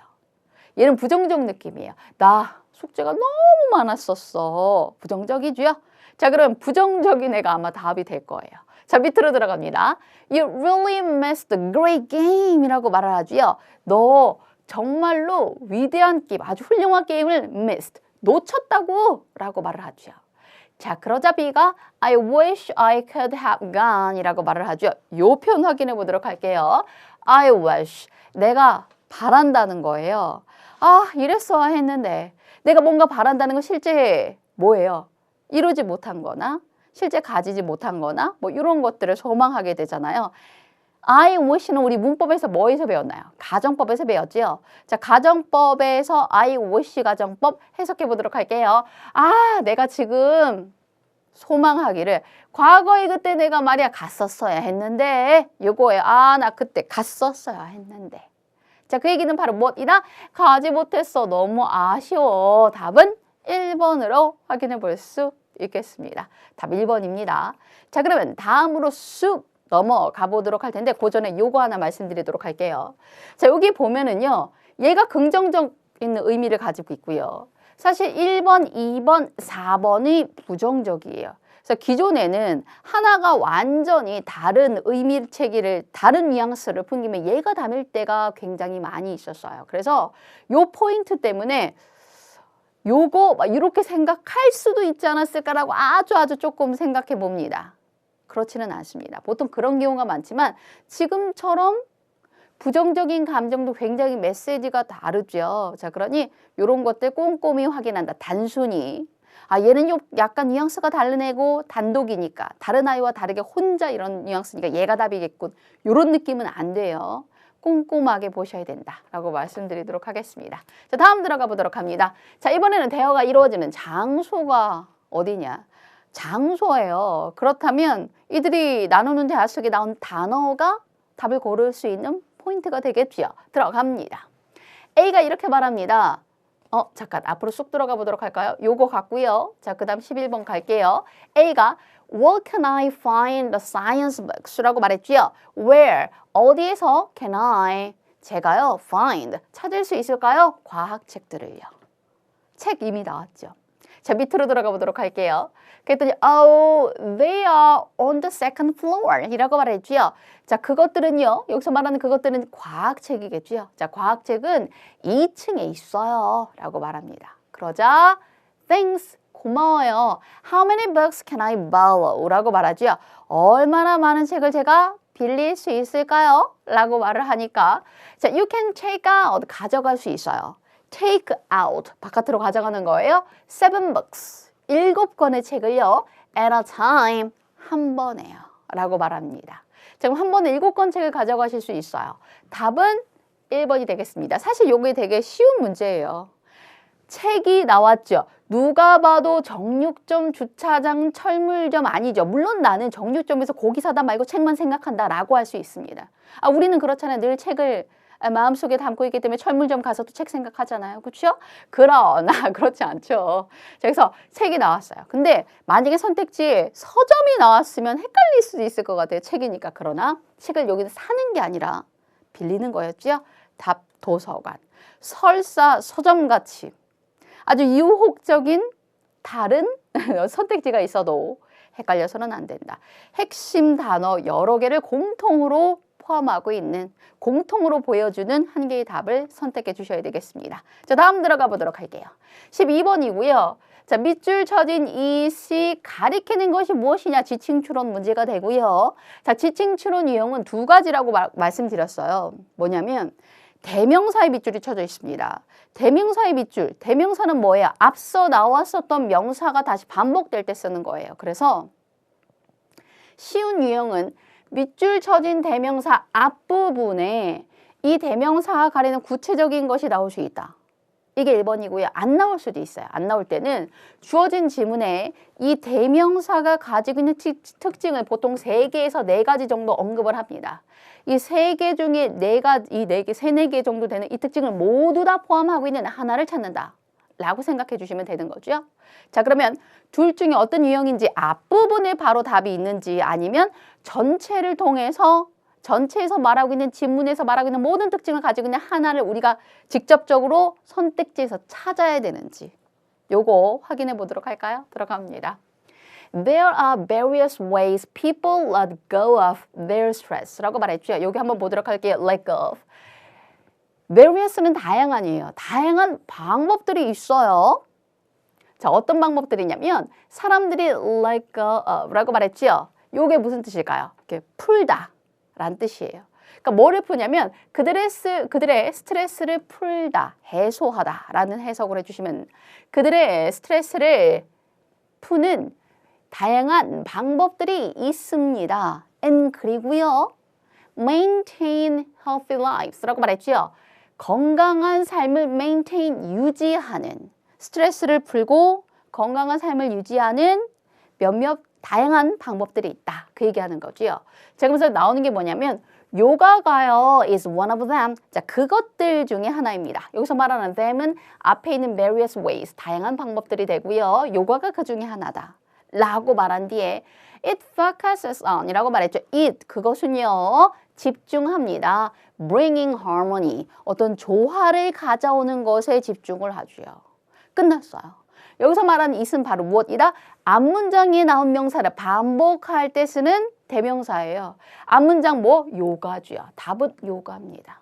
얘는 부정적 느낌이에요. 나 숙제가 너무 많았었어. 부정적이죠. 자, 그럼 부정적인 애가 아마 답이 될 거예요. 자, 밑으로 들어갑니다. You really missed a great game 이라고 말을 하지요. 너 정말로 위대한 게임, 아주 훌륭한 게임을 missed, 놓쳤다고 라고 말을 하죠. 자, 그러자 B가 I wish I could have gone 이라고 말을 하죠. 요 표현 확인해 보도록 할게요. I wish, 내가 바란다는 거예요. 아, 이랬어야 했는데 내가 뭔가 바란다는 건 실제 뭐예요? 이루지 못한 거나 실제 가지지 못한 거나 뭐 이런 것들을 소망하게 되잖아요. I wish는 우리 문법에서 뭐에서 배웠나요? 가정법에서 배웠지요. 자, 가정법에서 I wish 가정법 해석해 보도록 할게요. 아, 내가 지금 소망하기를 과거에 그때 내가 말이야 갔었어야 했는데 요거에 아, 나 그때 갔었어야 했는데. 자, 그 얘기는 바로 뭐이다? 가지 못했어. 너무 아쉬워. 답은 1번으로 확인해 볼 수 있겠습니다. 답 1번입니다. 자, 그러면 다음으로 쑥 넘어가 보도록 할 텐데 그 전에 요거 하나 말씀드리도록 할게요. 자, 여기 보면은요. 얘가 긍정적인 의미를 가지고 있고요. 사실 1번, 2번, 4번이 부정적이에요. 그래서 기존에는 하나가 완전히 다른 의미체계를, 다른 뉘앙스를 풍기면 얘가 담을 때가 굉장히 많이 있었어요. 그래서 요 포인트 때문에 요거 막 이렇게 생각할 수도 있지 않았을까라고 아주 조금 생각해 봅니다. 그렇지는 않습니다. 보통 그런 경우가 많지만 지금처럼 부정적인 감정도 굉장히 메시지가 다르죠. 자, 그러니 이런 것들 꼼꼼히 확인한다. 단순히 아, 얘는 약간 뉘앙스가 다른 애고 단독이니까 다른 아이와 다르게 혼자 이런 뉘앙스니까 얘가 답이겠군. 이런 느낌은 안 돼요. 꼼꼼하게 보셔야 된다라고 말씀드리도록 하겠습니다. 자, 다음 들어가 보도록 합니다. 자, 이번에는 대화가 이루어지는 장소가 어디냐? 장소예요. 그렇다면 이들이 나누는 대화 속에 나온 단어가 답을 고를 수 있는 포인트가 되겠죠. 들어갑니다. A가 이렇게 말합니다. 잠깐 앞으로 쑥 들어가 보도록 할까요? 요거 같고요. 자, 그 다음 11번 갈게요. A가 Where can I find the science books? 라고 말했지요. Where? 어디에서 can I? 제가요, find. 찾을 수 있을까요? 과학책들을요. 책 이미 나왔죠. 자, 밑으로 들어가 보도록 할게요. 그랬더니 Oh, they are on the second floor 이라고 말했지요. 자, 그것들은요. 여기서 말하는 그것들은 과학책이겠죠. 자, 과학책은 2층에 있어요. 라고 말합니다. 그러자 Thanks, 고마워요. How many books can I borrow? 라고 말하지요. 얼마나 많은 책을 제가 빌릴 수 있을까요? 라고 말을 하니까 자, you can take out, 가져갈 수 있어요. take out, 바깥으로 가져가는 거예요. 7 books, 7권의 책을요. at a time, 한 번에요. 라고 말합니다. 자, 그럼 한 번에 7권 책을 가져가실 수 있어요. 답은 1번이 되겠습니다. 사실 이게 되게 쉬운 문제예요. 책이 나왔죠. 누가 봐도 정육점, 주차장, 철물점 아니죠. 물론 나는 정육점에서 고기 사다 말고 책만 생각한다 라고 할 수 있습니다. 아, 우리는 그렇잖아요. 늘 책을 마음속에 담고 있기 때문에 철물점 가서도 책 생각하잖아요. 그렇죠? 그러나 그렇지 않죠. 자, 그래서 책이 나왔어요. 근데 만약에 선택지에 서점이 나왔으면 헷갈릴 수도 있을 것 같아요. 책이니까. 그러나 책을 여기서 사는 게 아니라 빌리는 거였죠. 답 도서관. 설사 서점같이 아주 유혹적인 다른 선택지가 있어도 헷갈려서는 안 된다. 핵심 단어 여러 개를 공통으로 포함하고 있는, 공통으로 보여주는 한 개의 답을 선택해 주셔야 되겠습니다. 자, 다음 들어가 보도록 할게요. 12번이고요. 자, 밑줄 쳐진 이 시 가리키는 것이 무엇이냐? 지칭 추론 문제가 되고요. 자, 지칭 추론 유형은 두 가지라고 말씀드렸어요. 뭐냐면 대명사의 밑줄이 쳐져 있습니다. 대명사의 밑줄, 대명사는 뭐예요? 앞서 나왔었던 명사가 다시 반복될 때 쓰는 거예요. 그래서 쉬운 유형은 밑줄 쳐진 대명사 앞부분에 이 대명사가 가리는 구체적인 것이 나올 수 있다. 이게 1번이고요. 안 나올 수도 있어요. 안 나올 때는 주어진 지문에 이 대명사가 가지고 있는 특징을 보통 3개에서 4가지 정도 언급을 합니다. 이 3개 중에 4가지, 이 4개, 4개 정도 되는 이 특징을 모두 다 포함하고 있는 하나를 찾는다 라고 생각해 주시면 되는 거죠. 자, 그러면 둘 중에 어떤 유형인지 앞부분에 바로 답이 있는지 아니면 전체를 통해서 전체에서 말하고 있는 지문에서 말하고 있는 모든 특징을 가지고 있는 하나를 우리가 직접적으로 선택지에서 찾아야 되는지 요거 확인해 보도록 할까요? 들어갑니다. There are various ways people let go of their stress 라고 말했죠. 여기 한번 보도록 할게요. Let go of. various는 다양한이에요. 다양한 방법들이 있어요. 자, 어떤 방법들이냐면 사람들이 let go of 라고 말했죠. 요게 무슨 뜻일까요? 이렇게 풀다 라는 뜻이에요. 그러니까 뭐를 푸냐면 그들의 스트레스를 풀다, 해소하다 라는 해석을 해주시면 그들의 스트레스를 푸는 다양한 방법들이 있습니다. and 그리고요 maintain healthy lives 라고 말했죠. 건강한 삶을 maintain 유지하는 스트레스를 풀고 건강한 삶을 유지하는 몇몇 다양한 방법들이 있다. 그 얘기하는 거죠. 자, 그래서 나오는 게 뭐냐면 요가가요 is one of them. 자, 그것들 중에 하나입니다. 여기서 말하는 them은 앞에 있는 various ways, 다양한 방법들이 되고요. 요가가 그 중에 하나다. 라고 말한 뒤에 it focuses on 이라고 말했죠. it, 그것은요. 집중합니다. bringing harmony, 어떤 조화를 가져오는 것에 집중을 하죠. 끝났어요. 여기서 말하는 it은 바로 무엇이다? 앞문장에 나온 명사를 반복할 때 쓰는 대명사예요. 앞문장 뭐? 요가죠. 답은 요가입니다.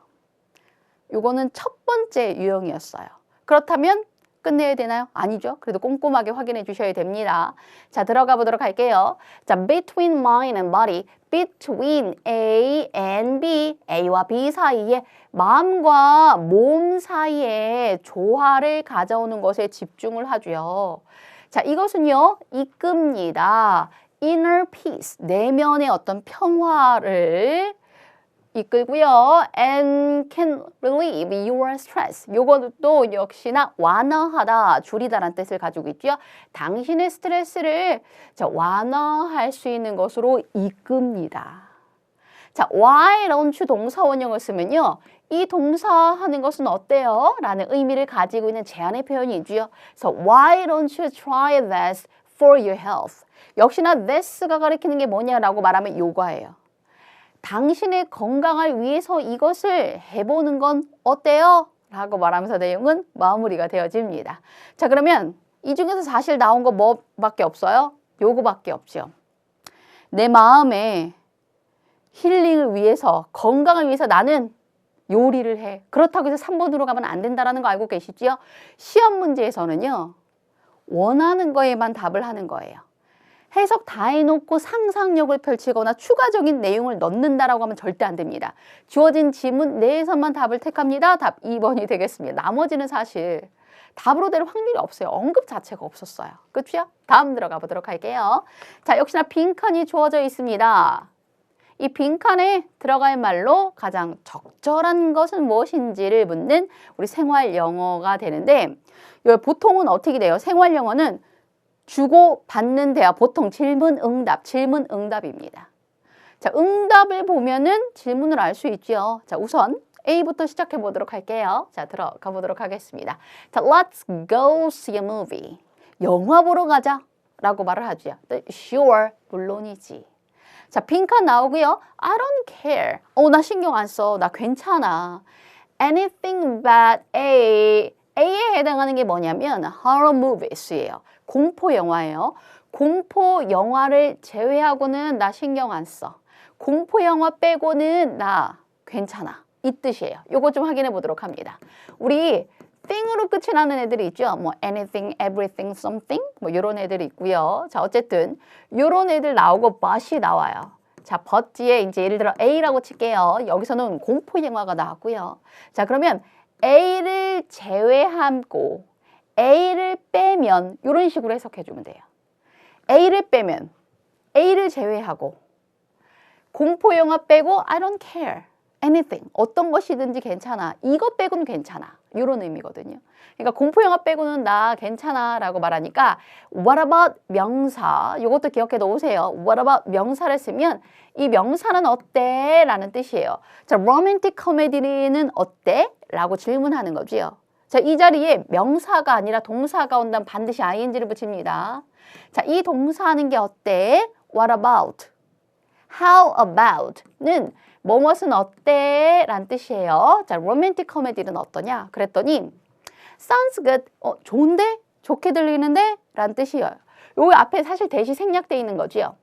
요거는 첫 번째 유형이었어요. 그렇다면 끝내야 되나요? 아니죠. 그래도 꼼꼼하게 확인해 주셔야 됩니다. 자, 들어가 보도록 할게요. 자, between mind and body. between A and B. A와 B 사이에 마음과 몸 사이에 조화를 가져오는 것에 집중을 하고요. 자, 이것은요. 이끕니다. inner peace. 내면의 어떤 평화를 이끌고요. and can relieve your stress. 요것도 역시나 완화하다, 줄이다라는 뜻을 가지고 있죠. 당신의 스트레스를 완화할 수 있는 것으로 이끕니다. 자, why don't you 동사 원형을 쓰면요. 이 동사 하는 것은 어때요? 라는 의미를 가지고 있는 제안의 표현이죠. 그래서 why don't you try this for your health? 역시나 this가 가리키는 게 뭐냐라고 말하면 요가예요. 당신의 건강을 위해서 이것을 해보는 건 어때요? 라고 말하면서 내용은 마무리가 되어집니다. 자, 그러면 이 중에서 사실 나온 거 뭐밖에 없어요? 요거밖에 없죠. 내 마음의 힐링을 위해서, 건강을 위해서 나는 요리를 해. 그렇다고 해서 3번으로 가면 안 된다는 거 알고 계시죠? 시험 문제에서는요. 원하는 거에만 답을 하는 거예요. 해석 다 해놓고 상상력을 펼치거나 추가적인 내용을 넣는다라고 하면 절대 안 됩니다. 주어진 지문 내에서만 답을 택합니다. 답 2번이 되겠습니다. 나머지는 사실 답으로 될 확률이 없어요. 언급 자체가 없었어요. 그렇죠? 다음 들어가 보도록 할게요. 자, 역시나 빈칸이 주어져 있습니다. 이 빈칸에 들어갈 말로 가장 적절한 것은 무엇인지를 묻는 우리 생활 영어가 되는데 보통은 어떻게 돼요? 생활 영어는 주고 받는 대화, 보통 질문 응답입니다. 자, 응답을 보면은 질문을 알 수 있죠. 자, 우선 A부터 시작해 보도록 할게요. 자, 들어가 보도록 하겠습니다. 자, let's go see a movie. 영화 보러 가자 라고 말을 하죠. Sure, 물론이지. 자, 빈칸 나오고요. I don't care. 나 신경 안 써. 나 괜찮아. Anything but A에 해당하는 게 뭐냐면 horror movies예요. 공포 영화예요. 공포 영화를 제외하고는 나 신경 안 써. 공포 영화 빼고는 나 괜찮아. 이 뜻이에요. 요거 좀 확인해 보도록 합니다. 우리 thing으로 끝이 나는 애들이 있죠. 뭐 anything, everything, something 뭐 이런 애들이 있고요. 자, 어쨌든 이런 애들 나오고 but이 나와요. 자, but 뒤에 이제 예를 들어 A라고 칠게요. 여기서는 공포 영화가 나왔고요. 자, 그러면 A를 제외하고 A를 빼면 이런 식으로 해석해 주면 돼요. A를 빼면 A를 제외하고 공포 영화 빼고 I don't care. anything, 어떤 것이든지 괜찮아. 이것 빼고는 괜찮아. 이런 의미거든요. 그러니까 공포영화 빼고는 나 괜찮아 라고 말하니까 what about 명사, 이것도 기억해 놓으세요. what about 명사를 쓰면 이 명사는 어때? 라는 뜻이에요. 자, romantic comedy는 어때? 라고 질문하는 거지요. 자, 이 자리에 명사가 아니라 동사가 온다면 반드시 ing를 붙입니다. 자, 이 동사하는 게 어때? What about? How about는 뭐뭇은 어때? 란 뜻이에요. 자, romantic comedy는 어떠냐? 그랬더니 sounds good. 좋은데? 좋게 들리는데? 란 뜻이에요. 여기 앞에 사실 대시 생략되어 있는 거지요.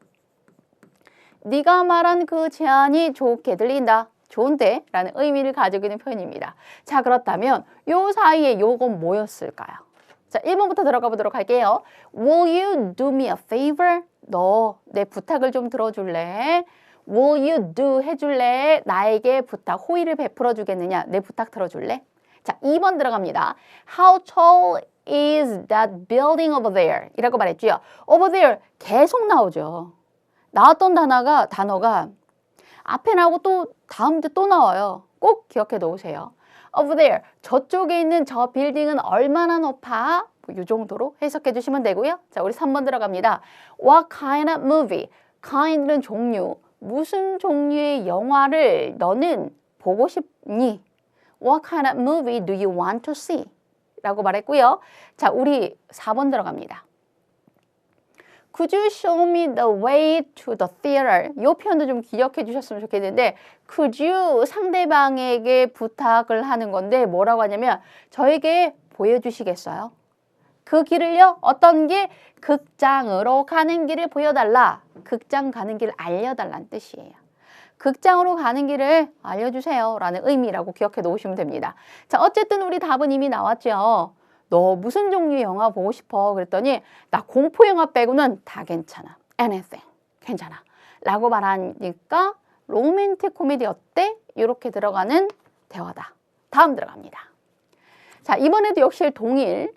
네가 말한 그 제안이 좋게 들린다. 좋은데? 라는 의미를 가지고 있는 표현입니다. 자, 그렇다면 요 사이에 요건 뭐였을까요? 자, 1번부터 들어가 보도록 할게요. Will you do me a favor? 너 내 부탁을 좀 들어줄래? Will you do 해줄래? 나에게 부탁, 호의를 베풀어 주겠느냐? 내 부탁 들어줄래? 자, 2번 들어갑니다. How tall is that building over there? 이라고 말했죠. Over there 계속 나오죠. 나왔던 단어가 앞에 나오고 또 다음 주 또 나와요. 꼭 기억해 놓으세요. Over there, 저쪽에 있는 저 빌딩은 얼마나 높아? 이 정도로 해석해 주시면 되고요. 자, 우리 3번 들어갑니다. What kind of movie? kind는 종류. 무슨 종류의 영화를 너는 보고 싶니? What kind of movie do you want to see? 라고 말했고요. 자, 우리 4번 들어갑니다. Could you show me the way to the theater? 이 표현도 좀 기억해 주셨으면 좋겠는데 Could you 상대방에게 부탁을 하는 건데 뭐라고 하냐면 저에게 보여주시겠어요? 그 길을요? 어떤 길? 극장으로 가는 길을 보여달라. 극장 가는 길을 알려달라는 뜻이에요. 극장으로 가는 길을 알려주세요 라는 의미라고 기억해 놓으시면 됩니다. 자, 어쨌든 우리 답은 이미 나왔죠. 너 무슨 종류의 영화 보고 싶어? 그랬더니 나 공포 영화 빼고는 다 괜찮아. anything. 괜찮아. 라고 말하니까 로맨틱 코미디 어때? 이렇게 들어가는 대화다. 다음 들어갑니다. 자, 이번에도 역시 동일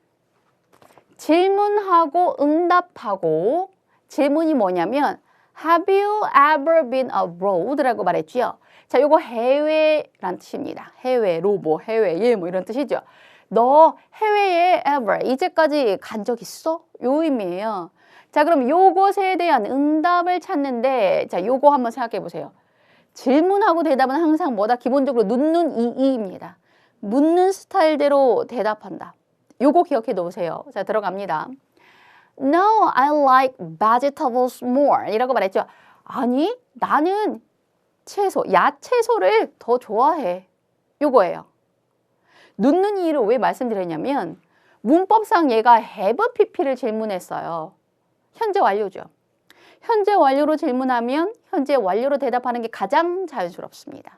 질문하고 응답하고 질문이 뭐냐면 Have you ever been abroad? 라고 말했죠. 자, 요거 해외란 뜻입니다. 해외로 뭐 해외에 뭐 이런 뜻이죠. 너 해외에 ever 이제까지 간 적 있어? 요 의미예요. 자, 그럼 요것에 대한 응답을 찾는데 자, 요거 한번 생각해 보세요. 질문하고 대답은 항상 뭐다? 기본적으로 묻는 이입니다. 묻는 스타일대로 대답한다. 요거 기억해 놓으세요. 자, 들어갑니다. No, I like vegetables more. 이라고 말했죠. 아니, 나는 채소, 야채소를 더 좋아해. 요거예요. 묻는 이유를 왜 말씀드렸냐면 문법상 얘가 have pp를 질문했어요. 현재 완료죠. 현재 완료로 질문하면 현재 완료로 대답하는 게 가장 자연스럽습니다.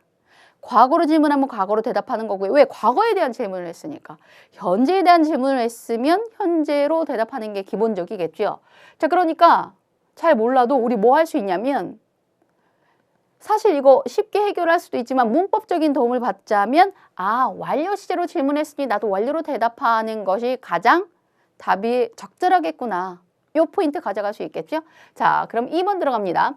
과거로 질문하면 과거로 대답하는 거고요. 왜? 과거에 대한 질문을 했으니까. 현재에 대한 질문을 했으면 현재로 대답하는 게 기본적이겠죠. 자, 그러니까 잘 몰라도 우리 뭐 할 수 있냐면 사실 이거 쉽게 해결할 수도 있지만 문법적인 도움을 받자면 완료 시제로 질문했으니 나도 완료로 대답하는 것이 가장 답이 적절하겠구나. 요 포인트 가져갈 수 있겠죠? 자, 그럼 2번 들어갑니다.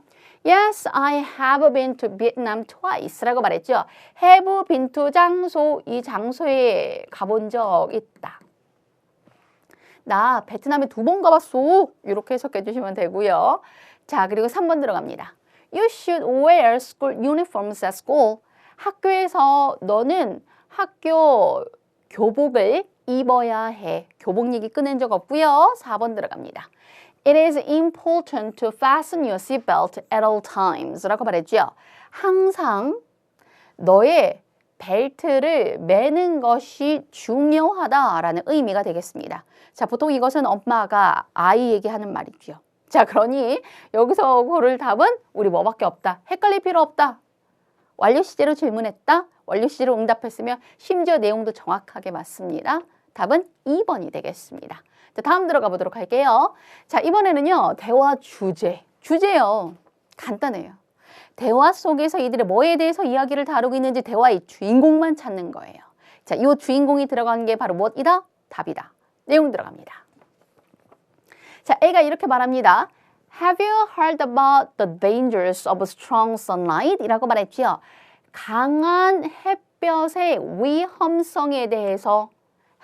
Yes, I have been to Vietnam twice 라고 말했죠. have been to 장소, 이 장소에 가본 적 있다. 나 베트남에 2번 가봤어. 이렇게 해석해 주시면 되고요. 자, 그리고 3번 들어갑니다. You should wear school uniforms at school. 학교에서 너는 학교 교복을 입어야 해. 교복 얘기 꺼낸 적 없고요. 4번 들어갑니다. It is important to fasten your seatbelt at all times 라고 말했죠. 항상 너의 벨트를 매는 것이 중요하다라는 의미가 되겠습니다. 자, 보통 이것은 엄마가 아이에게 하는 말이죠. 자, 그러니 여기서 고를 답은 우리 뭐밖에 없다. 헷갈릴 필요 없다. 완료 시제로 질문했다. 완료 시제로 응답했으면 심지어 내용도 정확하게 맞습니다. 답은 2번이 되겠습니다. 자, 다음 들어가 보도록 할게요. 자, 이번에는요. 대화 주제요. 간단해요. 대화 속에서 이들이 뭐에 대해서 이야기를 다루고 있는지 대화의 주인공만 찾는 거예요. 자, 이 주인공이 들어간 게 바로 무엇이다? 답이다. 내용 들어갑니다. 자, A가 이렇게 말합니다. Have you heard about the dangers of strong sunlight? 이라고 말했죠. 강한 햇볕의 위험성에 대해서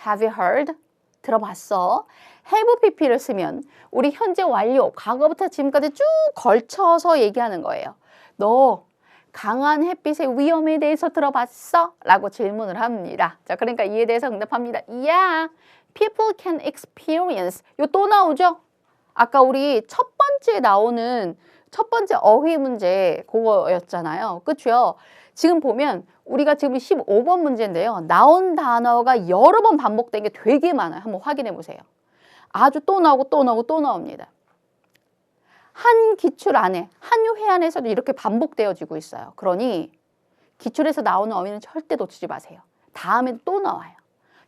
have you heard? 들어봤어? have pp를 쓰면 우리 현재 완료, 과거부터 지금까지 쭉 걸쳐서 얘기하는 거예요. 너 강한 햇빛의 위험에 대해서 들어봤어? 라고 질문을 합니다. 자, 그러니까 이에 대해서 응답합니다. Yeah, people can experience. 요 또 나오죠? 아까 우리 첫 번째 나오는 첫 번째 어휘 문제 그거였잖아요. 그쵸? 지금 보면 우리가 지금 15번 문제인데요. 나온 단어가 여러 번 반복된 게 되게 많아요. 한번 확인해 보세요. 아주 또 나오고 또 나오고 또 나옵니다. 한 기출 안에, 한 회 안에서도 이렇게 반복되어지고 있어요. 그러니 기출에서 나오는 어휘는 절대 놓치지 마세요. 다음에 또 나와요.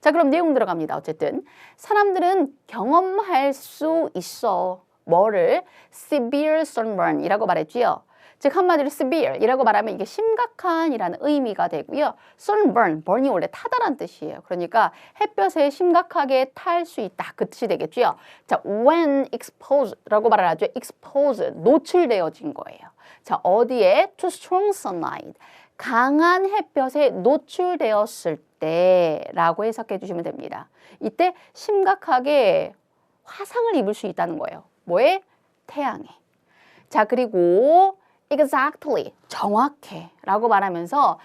자, 그럼 내용 들어갑니다. 어쨌든 사람들은 경험할 수 있어. 뭐를? severe sunburn이라고 말했지요. 즉 한마디로 severe이라고 말하면 이게 심각한이라는 의미가 되고요. sunburn, burn이 원래 타다란 뜻이에요. 그러니까 햇볕에 심각하게 탈 수 있다. 그 뜻이 되겠죠. 자, when exposed라고 말을 하죠. expose, 노출되어진 거예요. 자, 어디에? to strong sunlight, 강한 햇볕에 노출되었을 때라고 해석해 주시면 됩니다. 이때 심각하게 화상을 입을 수 있다는 거예요. 뭐에? 태양에. 자, 그리고 exactly, 정확해 라고 말하면서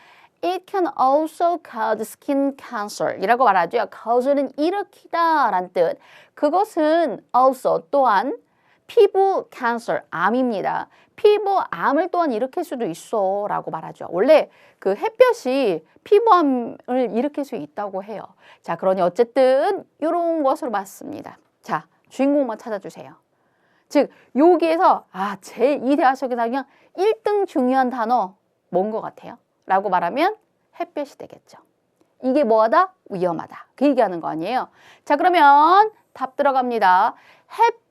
it can also cause skin cancer 이라고 말하죠. cause는 일으키다 라는 뜻. 그것은 also 또한 피부 cancer, 암입니다. 피부 암을 또한 일으킬 수도 있어 라고 말하죠. 원래 그 햇볕이 피부암을 일으킬 수 있다고 해요. 자, 그러니 어쨌든 이런 것으로 맞습니다. 자, 주인공만 찾아주세요. 즉 여기에서 제일 이 대화 속에서 그냥 1등 중요한 단어 뭔 것 같아요? 라고 말하면 햇볕이 되겠죠. 이게 뭐하다? 위험하다. 그 얘기하는 거 아니에요? 자, 그러면 답 들어갑니다.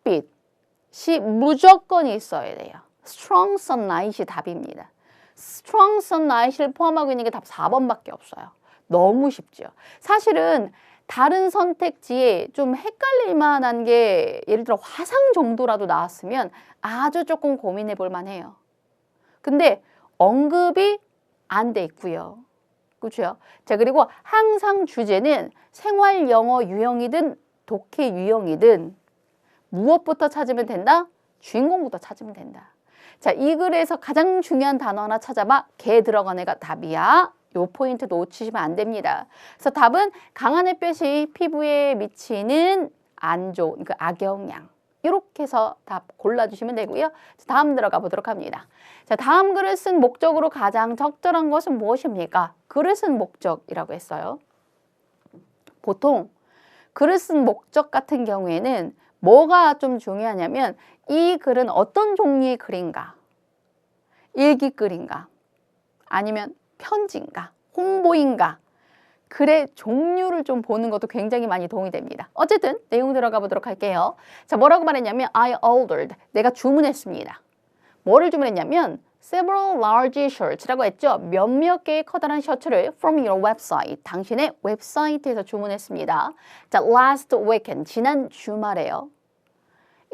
햇빛이 무조건 있어야 돼요. strong sunlight이 답입니다. strong sunlight을 포함하고 있는 게 답 4번밖에 없어요. 너무 쉽죠. 사실은 다른 선택지에 좀 헷갈릴 만한 게 예를 들어 화상 정도라도 나왔으면 아주 조금 고민해 볼 만해요. 근데 언급이 안 돼 있고요. 그렇죠? 자, 그리고 항상 주제는 생활 영어 유형이든 독해 유형이든 무엇부터 찾으면 된다? 주인공부터 찾으면 된다. 자, 이 글에서 가장 중요한 단어 하나 찾아봐. 개 들어간 애가 답이야. 요 포인트 놓치시면 안 됩니다. 그래서 답은 강한 햇볕이 피부에 미치는 안 좋은 그 악영향. 이렇게 해서 답 골라주시면 되고요. 다음 들어가 보도록 합니다. 자, 다음 글을 쓴 목적으로 가장 적절한 것은 무엇입니까? 글을 쓴 목적이라고 했어요. 보통 글을 쓴 목적 같은 경우에는 뭐가 좀 중요하냐면 이 글은 어떤 종류의 글인가? 일기 글인가? 아니면 편지인가? 홍보인가? 글의 종류를 좀 보는 것도 굉장히 많이 도움이 됩니다. 어쨌든 내용 들어가 보도록 할게요. 자, 뭐라고 말했냐면 I ordered, 내가 주문했습니다. 뭐를 주문했냐면 several large shirts라고 했죠. 몇몇 개의 커다란 셔츠를 from your website, 당신의 웹사이트에서 주문했습니다. 자, last weekend, 지난 주말에요.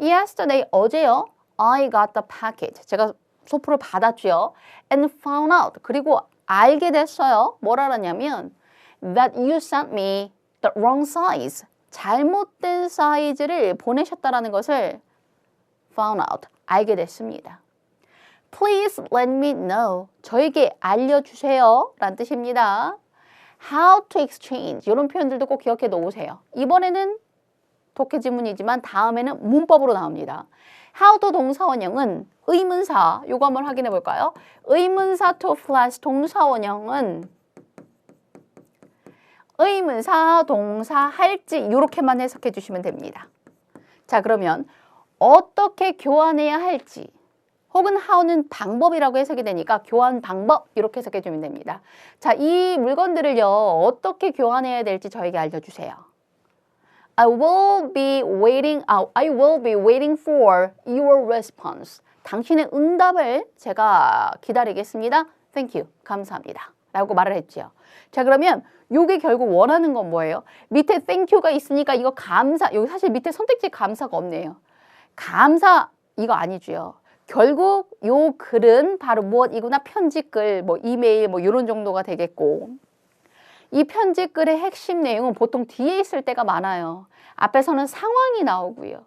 Yesterday, 어제요. I got the package, 제가 소포를 받았죠. And found out, 그리고 알게 됐어요. 뭘 알았냐면 that you sent me the wrong size, 잘못된 사이즈를 보내셨다라는 것을 found out, 알게 됐습니다. Please let me know, 저에게 알려주세요 라는 뜻입니다. How to exchange, 이런 표현들도 꼭 기억해 놓으세요. 이번에는 독해 지문이지만 다음에는 문법으로 나옵니다. How to 동사원형은 의문사, 요거 한번 확인해 볼까요? 의문사 to plus 동사원형은 의문사, 동사, 할지 이렇게만 해석해 주시면 됩니다. 자, 그러면 어떻게 교환해야 할지 혹은 how는 방법이라고 해석이 되니까 교환 방법 이렇게 해석해 주면 됩니다. 자, 이 물건들을요 어떻게 교환해야 될지 저에게 알려주세요. I will be waiting for your response. 당신의 응답을 제가 기다리겠습니다. Thank you. 감사합니다. 라고 말을 했죠. 자, 그러면 요게 결국 원하는 건 뭐예요? 밑에 thank you가 있으니까 이거 감사, 여기 사실 밑에 선택지 감사가 없네요. 감사 이거 아니죠. 결국 요 글은 바로 무엇이구나? 편지글, 뭐 이메일 뭐 이런 정도가 되겠고, 이 편지글의 핵심 내용은 보통 뒤에 있을 때가 많아요. 앞에서는 상황이 나오고요.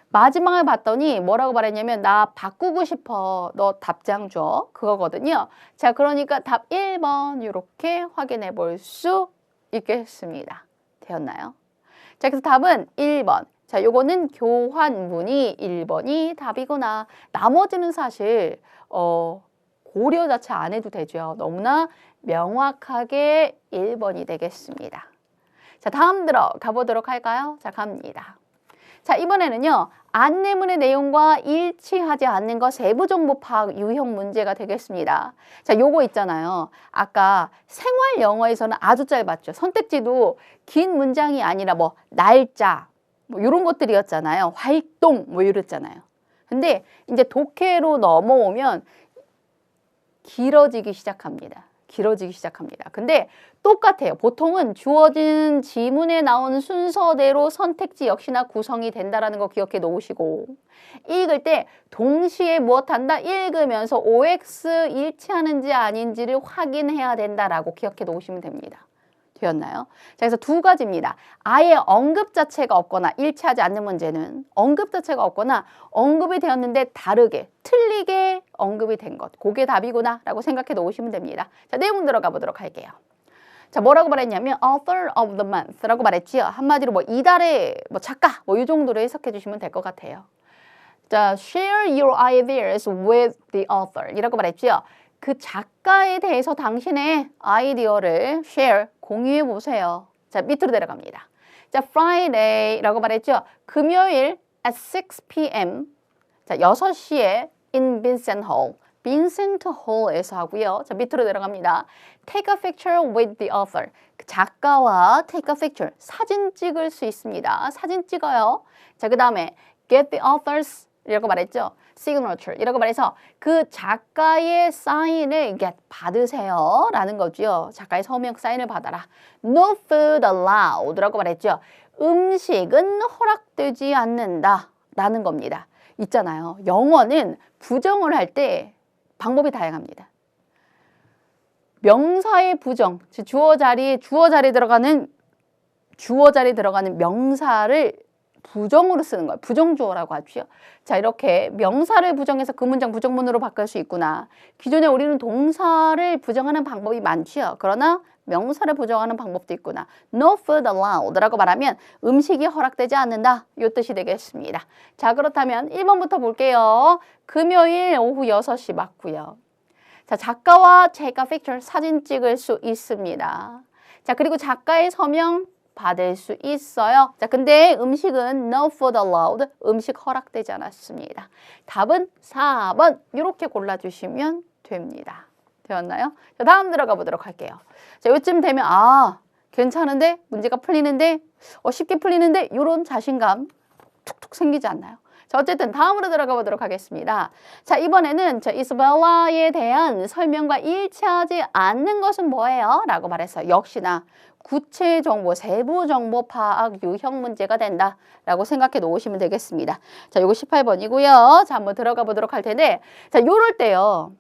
마지막에 봤더니 뭐라고 말했냐면 나 바꾸고 싶어. 너 답장 줘. 그거거든요. 자, 그러니까 답 1번 이렇게 확인해 볼 수 있겠습니다. 되었나요? 자, 그래서 답은 1번. 자, 요거는 교환문이 1번이 답이구나. 나머지는 사실 고려 자체 안 해도 되죠. 너무나 명확하게 1번이 되겠습니다. 자, 다음 가보도록 할까요? 자, 갑니다. 자, 이번에는요. 안내문의 내용과 일치하지 않는 것 세부 정보 파악 유형 문제가 되겠습니다. 자, 요거 있잖아요. 아까 생활 영어에서는 아주 짧았죠. 선택지도 긴 문장이 아니라 뭐 날짜 뭐 이런 것들이었잖아요. 활동 뭐 이랬잖아요. 근데 이제 독해로 넘어오면 길어지기 시작합니다. 근데 똑같아요. 보통은 주어진 지문에 나온 순서대로 선택지 역시나 구성이 된다는 거 기억해 놓으시고, 읽을 때 동시에 무엇한다? 읽으면서 OX 일치하는지 아닌지를 확인해야 된다라고 기억해 놓으시면 됩니다. 되었나요? 자, 그래서 두 가지입니다. 아예 언급 자체가 없거나 일치하지 않는 문제는 언급 자체가 없거나 언급이 되었는데 다르게, 틀리게 언급이 된 것. 그게 답이구나 라고 생각해 놓으시면 됩니다. 자, 내용 들어가 보도록 할게요. 자, 뭐라고 말했냐면 author of the month 라고 말했지요. 한마디로 뭐 이달의 뭐 작가 뭐 이 정도로 해석해 주시면 될 것 같아요. 자, share your ideas with the author 이라고 말했지요. 그 작가에 대해서 당신의 아이디어를 share, 공유해 보세요. 자, 밑으로 내려갑니다. 자, Friday라고 말했죠. 금요일 at 6 p.m. 자, 6시에 in Vincent Hall. 빈센트 홀에서 하고요. 자, 밑으로 내려갑니다. Take a picture with the author. 그 작가와 take a picture. 사진 찍을 수 있습니다. 사진 찍어요. 자, 그 다음에 get the author's 이라고 말했죠. signature 이라고 말해서 그 작가의 사인을 get 받으세요 라는 거죠. 작가의 서명 사인을 받아라. No food allowed 라고 말했죠. 음식은 허락되지 않는다 라는 겁니다. 있잖아요. 영어는 부정을 할 때 방법이 다양합니다. 명사의 부정, 주어 자리에 들어가는 명사를 부정으로 쓰는 거예요. 부정주어라고 하죠. 자, 이렇게 명사를 부정해서 그 문장 부정문으로 바꿀 수 있구나. 기존에 우리는 동사를 부정하는 방법이 많지요. 그러나 명사를 부정하는 방법도 있구나. No food allowed 라고 말하면 음식이 허락되지 않는다. 이 뜻이 되겠습니다. 자, 그렇다면 1번부터 볼게요. 금요일 오후 6시 맞고요. 자, 작가와 take a picture 사진 찍을 수 있습니다. 자, 그리고 작가의 서명 받을 수 있어요. 자, 근데 음식은 no food allowed. 음식 허락되지 않았습니다. 답은 4번. 이렇게 골라주시면 됩니다. 되었나요? 자, 다음 들어가 보도록 할게요. 자, 요쯤 되면 괜찮은데? 문제가 풀리는데? 쉽게 풀리는데? 이런 자신감 툭툭 생기지 않나요? 자, 어쨌든 다음으로 들어가 보도록 하겠습니다. 자, 이번에는 이사벨라에 대한 설명과 일치하지 않는 것은 뭐예요? 라고 말해서 역시나 구체 정보, 세부 정보 파악 유형 문제가 된다 라고 생각해 놓으시면 되겠습니다. 자, 요거 18번이고요. 자, 한번 들어가 보도록 할 텐데, 자, 요럴 때요.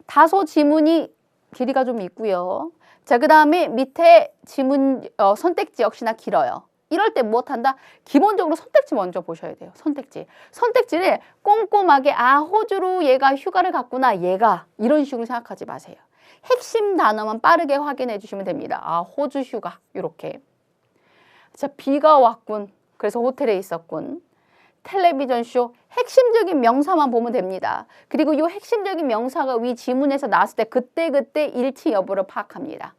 다소 지문이 길이가 좀 있고요. 자, 그 다음에 밑에 지문 선택지 역시나 길어요. 이럴 때 무엇한다? 기본적으로 선택지 먼저 보셔야 돼요. 선택지를 꼼꼼하게 호주로 얘가 휴가를 갔구나. 얘가 이런 식으로 생각하지 마세요. 핵심 단어만 빠르게 확인해 주시면 됩니다. 호주 휴가 이렇게. 자, 비가 왔군. 그래서 호텔에 있었군. 텔레비전 쇼 핵심적인 명사만 보면 됩니다. 그리고 이 핵심적인 명사가 위 지문에서 나왔을 때 그때 일치 여부를 파악합니다.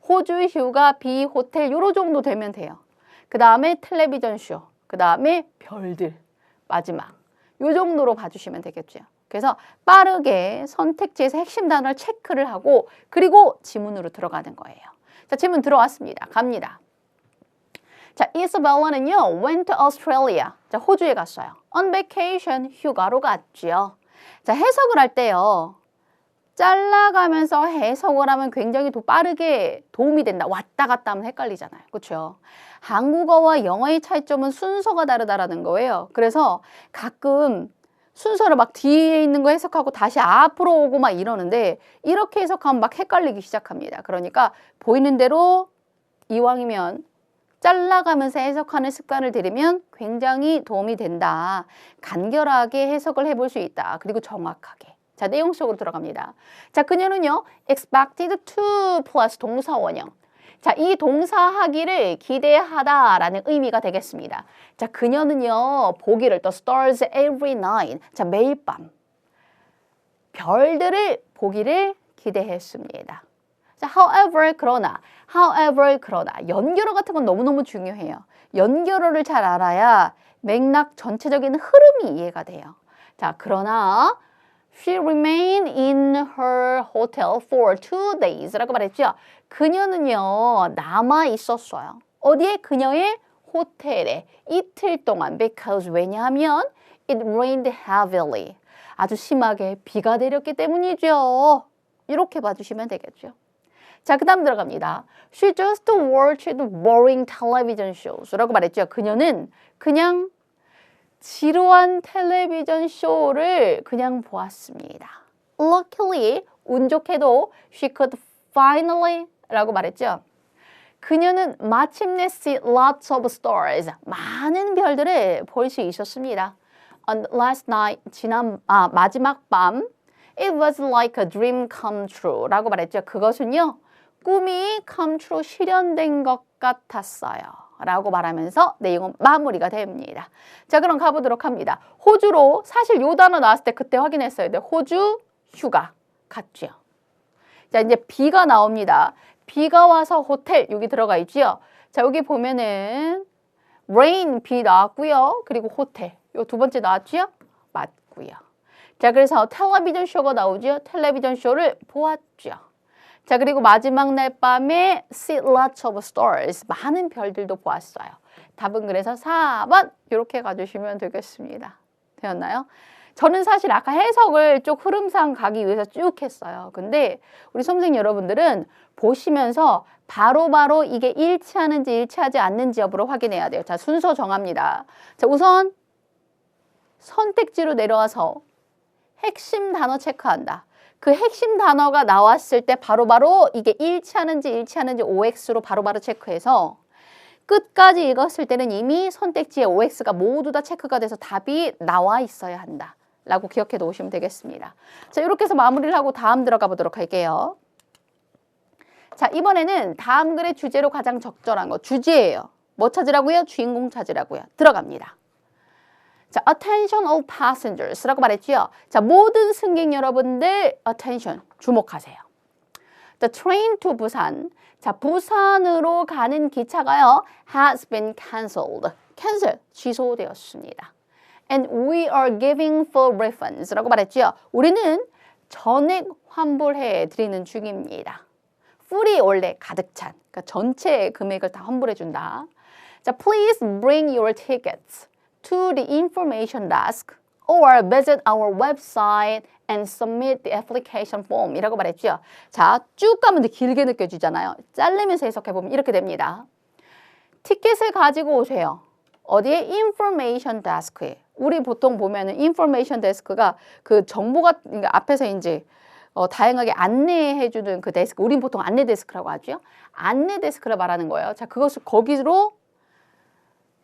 호주 휴가, 비, 호텔 요런 정도 되면 돼요. 그 다음에 텔레비전 쇼, 그 다음에 별들, 마지막 요 정도로 봐주시면 되겠죠. 그래서 빠르게 선택지에서 핵심 단어를 체크를 하고 그리고 지문으로 들어가는 거예요. 자, 지문 들어왔습니다. 갑니다. 자, 이사벨라는요, went to Australia. 자, 호주에 갔어요. On vacation, 휴가로 갔죠. 자, 해석을 할 때요. 잘라가면서 해석을 하면 굉장히 더 빠르게 도움이 된다. 왔다 갔다 하면 헷갈리잖아요. 그렇죠? 한국어와 영어의 차이점은 순서가 다르다라는 거예요. 그래서 가끔 순서를 막 뒤에 있는 거 해석하고 다시 앞으로 오고 막 이러는데 이렇게 해석하면 막 헷갈리기 시작합니다. 그러니까 보이는 대로 이왕이면 잘라가면서 해석하는 습관을 들이면 굉장히 도움이 된다. 간결하게 해석을 해볼 수 있다. 그리고 정확하게. 자, 내용 속으로 들어갑니다. 자, 그녀는요, expected to 플러스 동사 원형. 자, 이 동사 하기를 기대하다라는 의미가 되겠습니다. 자, 그녀는요, 보기를 또 stars every night. 자, 매일 밤 별들을 보기를 기대했습니다. 자, however 그러나 연결어 같은 건 너무너무 중요해요. 연결어를 잘 알아야 맥락 전체적인 흐름이 이해가 돼요. 자, 그러나 she remained in her hotel for 2 days 라고 말했죠. 그녀는요, 남아 있었어요. 어디에? 그녀의 호텔에 이틀 동안. because 왜냐하면 it rained heavily. 아주 심하게 비가 내렸기 때문이죠. 이렇게 봐주시면 되겠죠. 자, 그 다음 들어갑니다. She just watched boring television shows 라고 말했죠. 그녀는 그냥 지루한 텔레비전 쇼를 그냥 보았습니다. Luckily, 운 좋게도 she could finally 라고 말했죠. 그녀는 마침내 see lots of stars, 많은 별들을 볼 수 있었습니다. On last night, 마지막 밤, it was like a dream come true 라고 말했죠. 그것은요, 꿈이 come true, 실현된 것 같았어요. 라고 말하면서 내용은 마무리가 됩니다. 자, 그럼 가보도록 합니다. 호주로 사실 요 단어 나왔을 때 그때 확인했어야 돼. 호주 휴가 갔죠. 자, 이제 비가 나옵니다. 비가 와서 호텔 여기 들어가 있지요. 자, 여기 보면은 rain 비 나왔고요. 그리고 호텔 요 두 번째 나왔지요. 맞고요. 자, 그래서 텔레비전 쇼가 나오죠. 텔레비전 쇼를 보았죠. 자, 그리고 마지막 날 밤에 see lots of stars. 많은 별들도 보았어요. 답은 그래서 4번 이렇게 가주시면 되겠습니다. 되었나요? 저는 사실 아까 해석을 쭉 흐름상 가기 위해서 쭉 했어요. 근데 우리 수험생 여러분들은 보시면서 바로바로 이게 일치하는지 일치하지 않는지 여부를 확인해야 돼요. 자, 순서 정합니다. 자, 우선 선택지로 내려와서 핵심 단어 체크한다. 그 핵심 단어가 나왔을 때 바로바로 이게 일치하는지 OX로 바로바로 체크해서 끝까지 읽었을 때는 이미 선택지에 OX가 모두 다 체크가 돼서 답이 나와 있어야 한다. 라고 기억해 놓으시면 되겠습니다. 자, 이렇게 해서 마무리를 하고 다음 들어가 보도록 할게요. 자, 이번에는 다음 글의 주제로 가장 적절한 거. 주제예요. 뭐 찾으라고요? 주인공 찾으라고요. 들어갑니다. 자, attention all passengers 라고 말했죠. 자, 모든 승객 여러분들 attention, 주목하세요. The train to 부산. 자, 부산으로 가는 기차가요. has been cancelled. cancel, 취소되었습니다. And we are giving full refunds 라고 말했죠. 우리는 전액 환불해 드리는 중입니다. full이 원래 가득 찬, 그러니까 전체 금액을 다 환불해 준다. 자, please bring your tickets to the information desk or visit our website and submit the application form 이라고 말했죠. 자, 쭉 가면 길게 느껴지잖아요. 자르면서 해석해보면 이렇게 됩니다. 티켓을 가지고 오세요. 어디에? information desk에. 우리 보통 보면은 information desk가 그 정보가 그러니까 앞에서 이제 다양하게 안내해주는 그 데스크. 우린 보통 안내 데스크라고 하죠. 안내 데스크를 말하는 거예요. 자, 그것을 거기로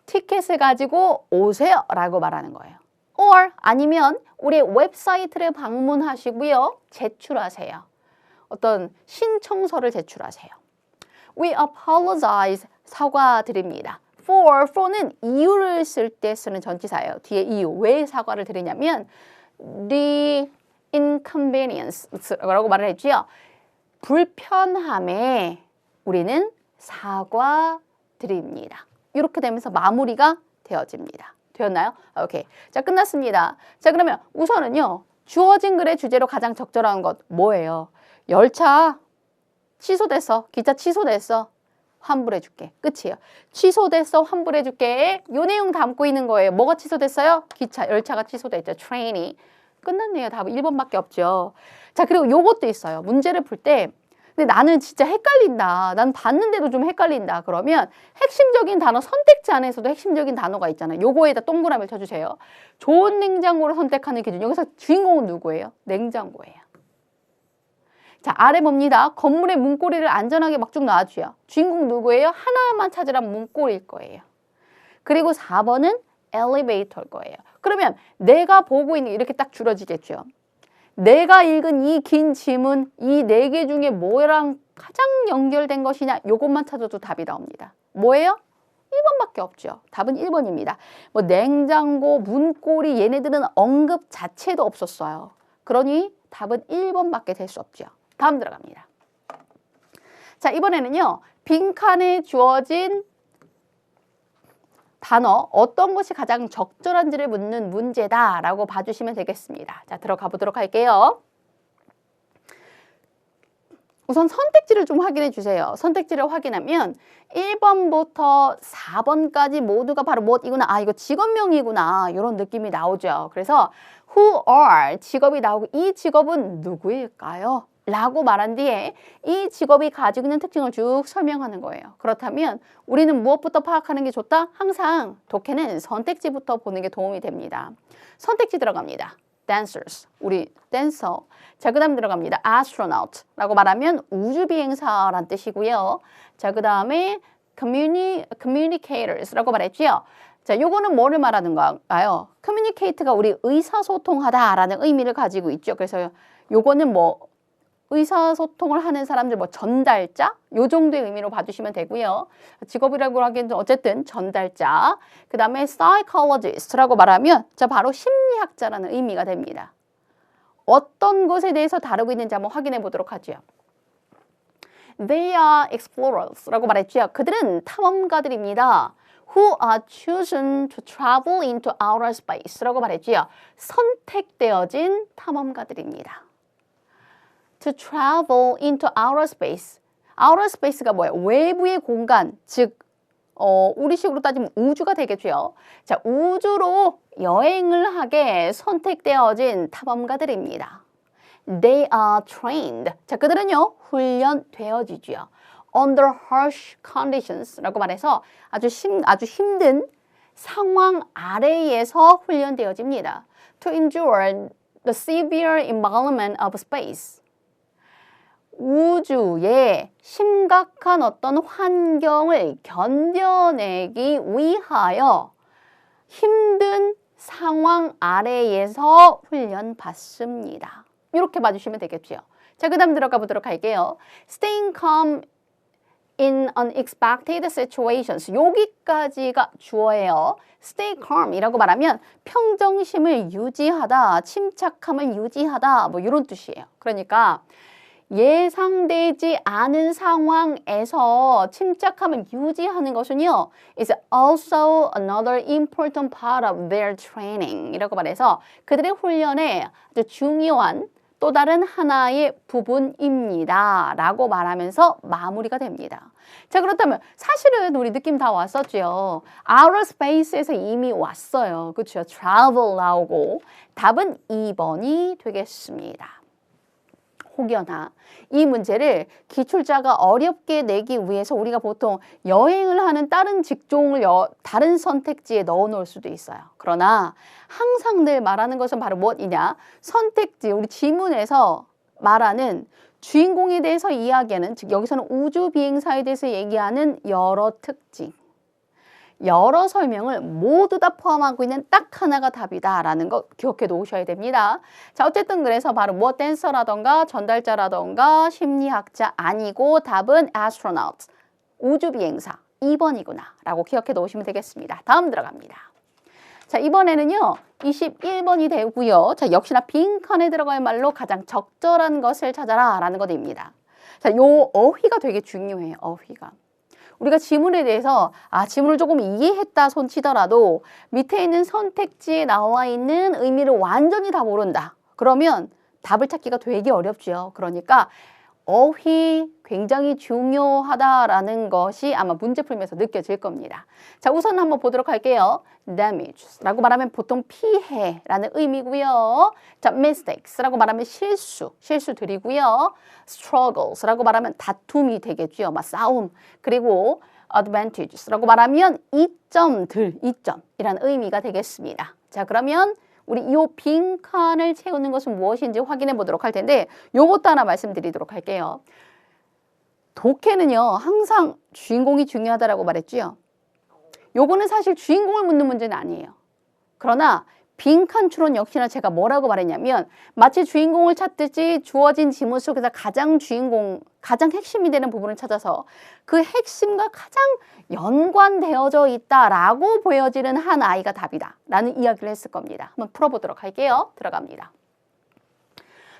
티켓을 가지고 오세요 라고 말하는 거예요. or 아니면 우리 웹사이트를 방문하시고요. 제출하세요. 어떤 신청서를 제출하세요. We apologize, 사과드립니다. for는 이유를 쓸 때 쓰는 전치사예요. 뒤에 이유, 왜 사과를 드리냐면 the inconvenience라고 말을 했죠. 불편함에 우리는 사과드립니다. 이렇게 되면서 마무리가 되어집니다. 되었나요? 오케이. 자, 끝났습니다. 자, 그러면 우선은요. 주어진 글의 주제로 가장 적절한 것 뭐예요? 열차 취소됐어. 기차 취소됐어. 환불해 줄게. 끝이에요. 취소됐어. 환불해 줄게. 요 내용 담고 있는 거예요. 뭐가 취소됐어요? 기차, 열차가 취소됐죠. 트레인이. 끝났네요. 답은 1번밖에 없죠. 자, 그리고 요것도 있어요. 문제를 풀 때 근데 나는 진짜 헷갈린다. 난 봤는데도 좀 헷갈린다. 그러면 핵심적인 단어 선택지 안에서도 핵심적인 단어가 있잖아요. 요거에다 동그라미를 쳐주세요. 좋은 냉장고를 선택하는 기준. 여기서 주인공은 누구예요? 냉장고예요. 자, 아래 봅니다. 건물의 문고리를 안전하게 막 쭉 놔줘요. 주인공 누구예요? 하나만 찾으라면 문고리일 거예요. 그리고 4번은 엘리베이터일 거예요. 그러면 내가 보고 있는 이렇게 딱 줄어지겠죠. 내가 읽은 이 긴 지문, 이 4개 중에 뭐랑 가장 연결된 것이냐? 요것만 찾아도 답이 나옵니다. 뭐예요? 1번밖에 없죠. 답은 1번입니다. 뭐 냉장고, 문고리 얘네들은 언급 자체도 없었어요. 그러니 답은 1번밖에 될 수 없죠. 다음 들어갑니다. 자, 이번에는요. 빈칸에 주어진 단어 어떤 것이 가장 적절한지를 묻는 문제다라고 봐주시면 되겠습니다. 자, 들어가 보도록 할게요. 우선 선택지를 좀 확인해 주세요. 선택지를 확인하면 1번부터 4번까지 모두가 바로 무엇이구나. 아, 이거 직업명이구나. 이런 느낌이 나오죠. 그래서 who are 직업이 나오고 이 직업은 누구일까요? 라고 말한 뒤에 이 직업이 가지고 있는 특징을 쭉 설명하는 거예요. 그렇다면 우리는 무엇부터 파악하는 게 좋다? 항상 독해는 선택지부터 보는 게 도움이 됩니다. 선택지 들어갑니다. dancers, 우리 댄서. 자, 그 다음 들어갑니다. astronaut라고 말하면 우주비행사란 뜻이고요. 자, 그 다음에 communicators라고 말했죠. 자, 요거는 뭐를 말하는 건가요? communicate가 우리 의사소통하다라는 의미를 가지고 있죠. 그래서 요거는 뭐 의사소통을 하는 사람들, 뭐 전달자 요 정도의 의미로 봐주시면 되고요. 직업이라고 하기엔 어쨌든 전달자. 그 다음에 psychologist라고 말하면 자 바로 심리학자라는 의미가 됩니다. 어떤 것에 대해서 다루고 있는지 한번 확인해 보도록 하죠. They are explorers라고 말했죠. 그들은 탐험가들입니다. Who are chosen to travel into outer space라고 말했죠. 선택되어진 탐험가들입니다. To travel into outer space. outer space가 뭐예요? 외부의 공간, 즉 우리식으로 따지면 우주가 되겠죠. 자, 우주로 여행을 하게 선택되어진 탐험가들입니다. They are trained. 자, 그들은요 훈련되어지죠. Under harsh conditions라고 말해서 아주 힘든 상황 아래에서 훈련되어집니다. To endure the severe environment of space. 우주의 심각한 어떤 환경을 견뎌내기 위하여 힘든 상황 아래에서 훈련받습니다. 이렇게 봐주시면 되겠죠. 자, 그 다음 들어가 보도록 할게요. Staying calm in unexpected situations. 여기까지가 주어예요. Stay calm 이라고 말하면 평정심을 유지하다, 침착함을 유지하다 뭐 이런 뜻이에요. 그러니까 예상되지 않은 상황에서 침착함을 유지하는 것은요 is also another important part of their training 이라고 말해서 그들의 훈련의 아주 중요한 또 다른 하나의 부분입니다 라고 말하면서 마무리가 됩니다. 자, 그렇다면 사실은 우리 느낌 다 왔었죠. outer space에서 이미 왔어요. 그렇죠? travel 나오고 답은 2번이 되겠습니다. 혹여나 이 문제를 기출자가 어렵게 내기 위해서 우리가 보통 여행을 하는 다른 직종을 다른 선택지에 넣어 놓을 수도 있어요. 그러나 항상 늘 말하는 것은 바로 무엇이냐? 선택지, 우리 지문에서 말하는 주인공에 대해서 이야기하는, 즉 여기서는 우주비행사에 대해서 얘기하는 여러 특징, 여러 설명을 모두 다 포함하고 있는 딱 하나가 답이다라는 거 기억해 놓으셔야 됩니다. 자, 어쨌든 그래서 바로 뭐 댄서라던가 전달자라던가 심리학자 아니고 답은 astronaut, 우주비행사 2번이구나 라고 기억해 놓으시면 되겠습니다. 다음 들어갑니다. 자, 이번에는요 21번이 되고요. 자, 역시나 빈칸에 들어갈 말로 가장 적절한 것을 찾아라 라는 것입니다. 자, 요 어휘가 되게 중요해요. 어휘가. 우리가 지문에 대해서 지문을 조금 이해했다 손치더라도 밑에 있는 선택지에 나와 있는 의미를 완전히 다 모른다. 그러면 답을 찾기가 되게 어렵죠. 그러니까 어휘 굉장히 중요하다라는 것이 아마 문제 풀면서 느껴질 겁니다. 자, 우선 한번 보도록 할게요. damage라고 말하면 보통 피해라는 의미고요. 자, mistakes라고 말하면 실수들이고요. struggles라고 말하면 다툼이 되겠죠. 막 싸움. 그리고 advantages라고 말하면 이점이라는 의미가 되겠습니다. 자, 그러면 우리 이 빈칸을 채우는 것은 무엇인지 확인해 보도록 할 텐데 요것도 하나 말씀드리도록 할게요. 독해는요 항상 주인공이 중요하다라고 말했죠. 요거는 사실 주인공을 묻는 문제는 아니에요. 그러나 빈칸 추론 역시나 제가 뭐라고 말했냐면 마치 주인공을 찾듯이 주어진 지문 속에서 가장 핵심이 되는 부분을 찾아서 그 핵심과 가장 연관되어져 있다라고 보여지는 한 아이가 답이다 라는 이야기를 했을 겁니다. 한번 풀어보도록 할게요. 들어갑니다.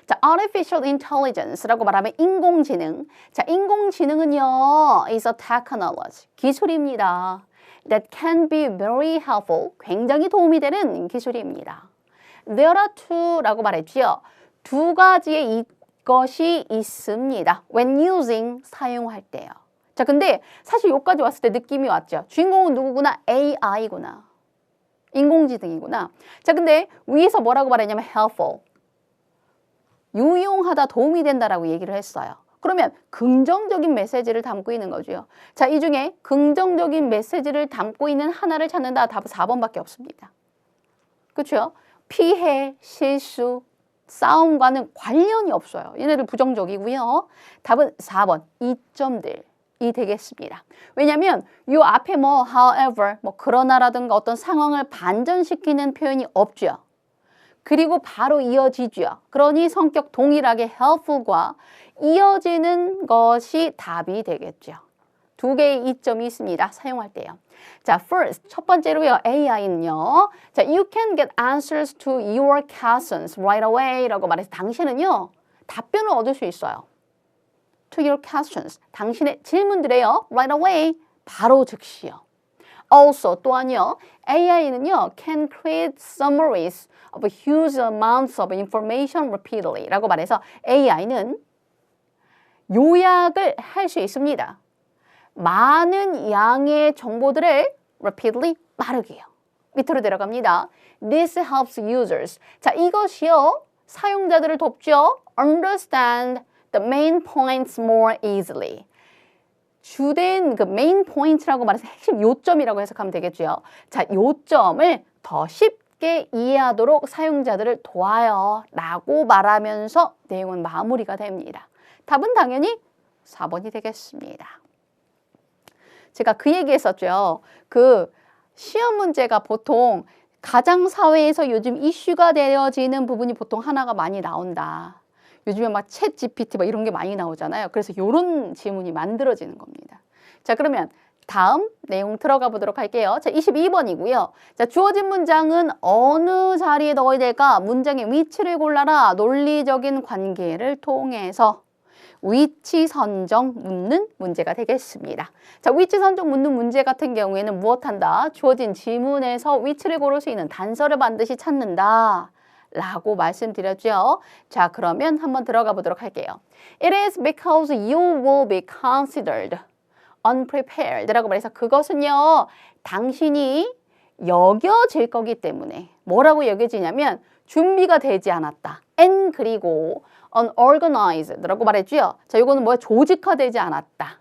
자, artificial intelligence라고 말하면 인공지능. 자, 인공지능은요 is a technology, 기술입니다. that can be very helpful, 굉장히 도움이 되는 기술입니다. There are two라고 말했지요. 두 가지의 이것이 있습니다. When using, 사용할 때요. 자, 근데 사실 여기까지 왔을 때 느낌이 왔죠. 주인공은 누구구나? AI구나. 인공지능이구나. 자, 근데 위에서 뭐라고 말했냐면 helpful. 유용하다, 도움이 된다라고 얘기를 했어요. 그러면 긍정적인 메시지를 담고 있는 거죠. 자, 이 중에 긍정적인 메시지를 담고 있는 하나를 찾는다. 답은 4번밖에 없습니다. 그렇죠? 피해, 실수, 싸움과는 관련이 없어요. 얘네들 부정적이고요. 답은 4번, 이점들이 되겠습니다. 왜냐하면 이 앞에 뭐 however, 뭐 그러나라든가 어떤 상황을 반전시키는 표현이 없죠. 그리고 바로 이어지죠. 그러니 성격 동일하게 helpful과 이어지는 것이 답이 되겠죠. 두 개의 이점이 있습니다. 사용할 때요. 자, first, 첫 번째로요. AI는요. 자, you can get answers to your questions right away 라고 말해서 당신은요. 답변을 얻을 수 있어요. To your questions. 당신의 질문들에요. Right away. 바로 즉시요. Also, 또한요. AI는요. can create summaries of huge amounts of information repeatedly 라고 말해서 AI는 요약을 할 수 있습니다. 많은 양의 정보들을 repeatedly 빠르게요. 밑으로 내려갑니다. This helps users. 자, 이것이요. 사용자들을 돕죠. Understand the main points more easily. 주된 그 메인 포인트라고 말해서 핵심 요점이라고 해석하면 되겠죠. 자, 요점을 더 쉽게 이해하도록 사용자들을 도와요 라고 말하면서 내용은 마무리가 됩니다. 답은 당연히 4번이 되겠습니다. 제가 그 얘기 했었죠. 그 시험 문제가 보통 가장 사회에서 요즘 이슈가 되어지는 부분이 보통 하나가 많이 나온다. 요즘에 막 챗 GPT 막 이런 게 많이 나오잖아요. 그래서 이런 질문이 만들어지는 겁니다. 자, 그러면 다음 내용 들어가 보도록 할게요. 자, 22번이고요. 자, 주어진 문장은 어느 자리에 넣어야 될까? 문장의 위치를 골라라. 논리적인 관계를 통해서 위치 선정 묻는 문제가 되겠습니다. 자, 위치 선정 묻는 문제 같은 경우에는 무엇한다? 주어진 지문에서 위치를 고를 수 있는 단서를 반드시 찾는다 라고 말씀드렸죠. 자, 그러면 한번 들어가 보도록 할게요. It is because you will be considered unprepared 라고 말해서 그것은요, 당신이 여겨질 거기 때문에 뭐라고 여겨지냐면 준비가 되지 않았다. and 그리고 unorganized 라고 말했죠. 자, 이거는 뭐야? 조직화되지 않았다.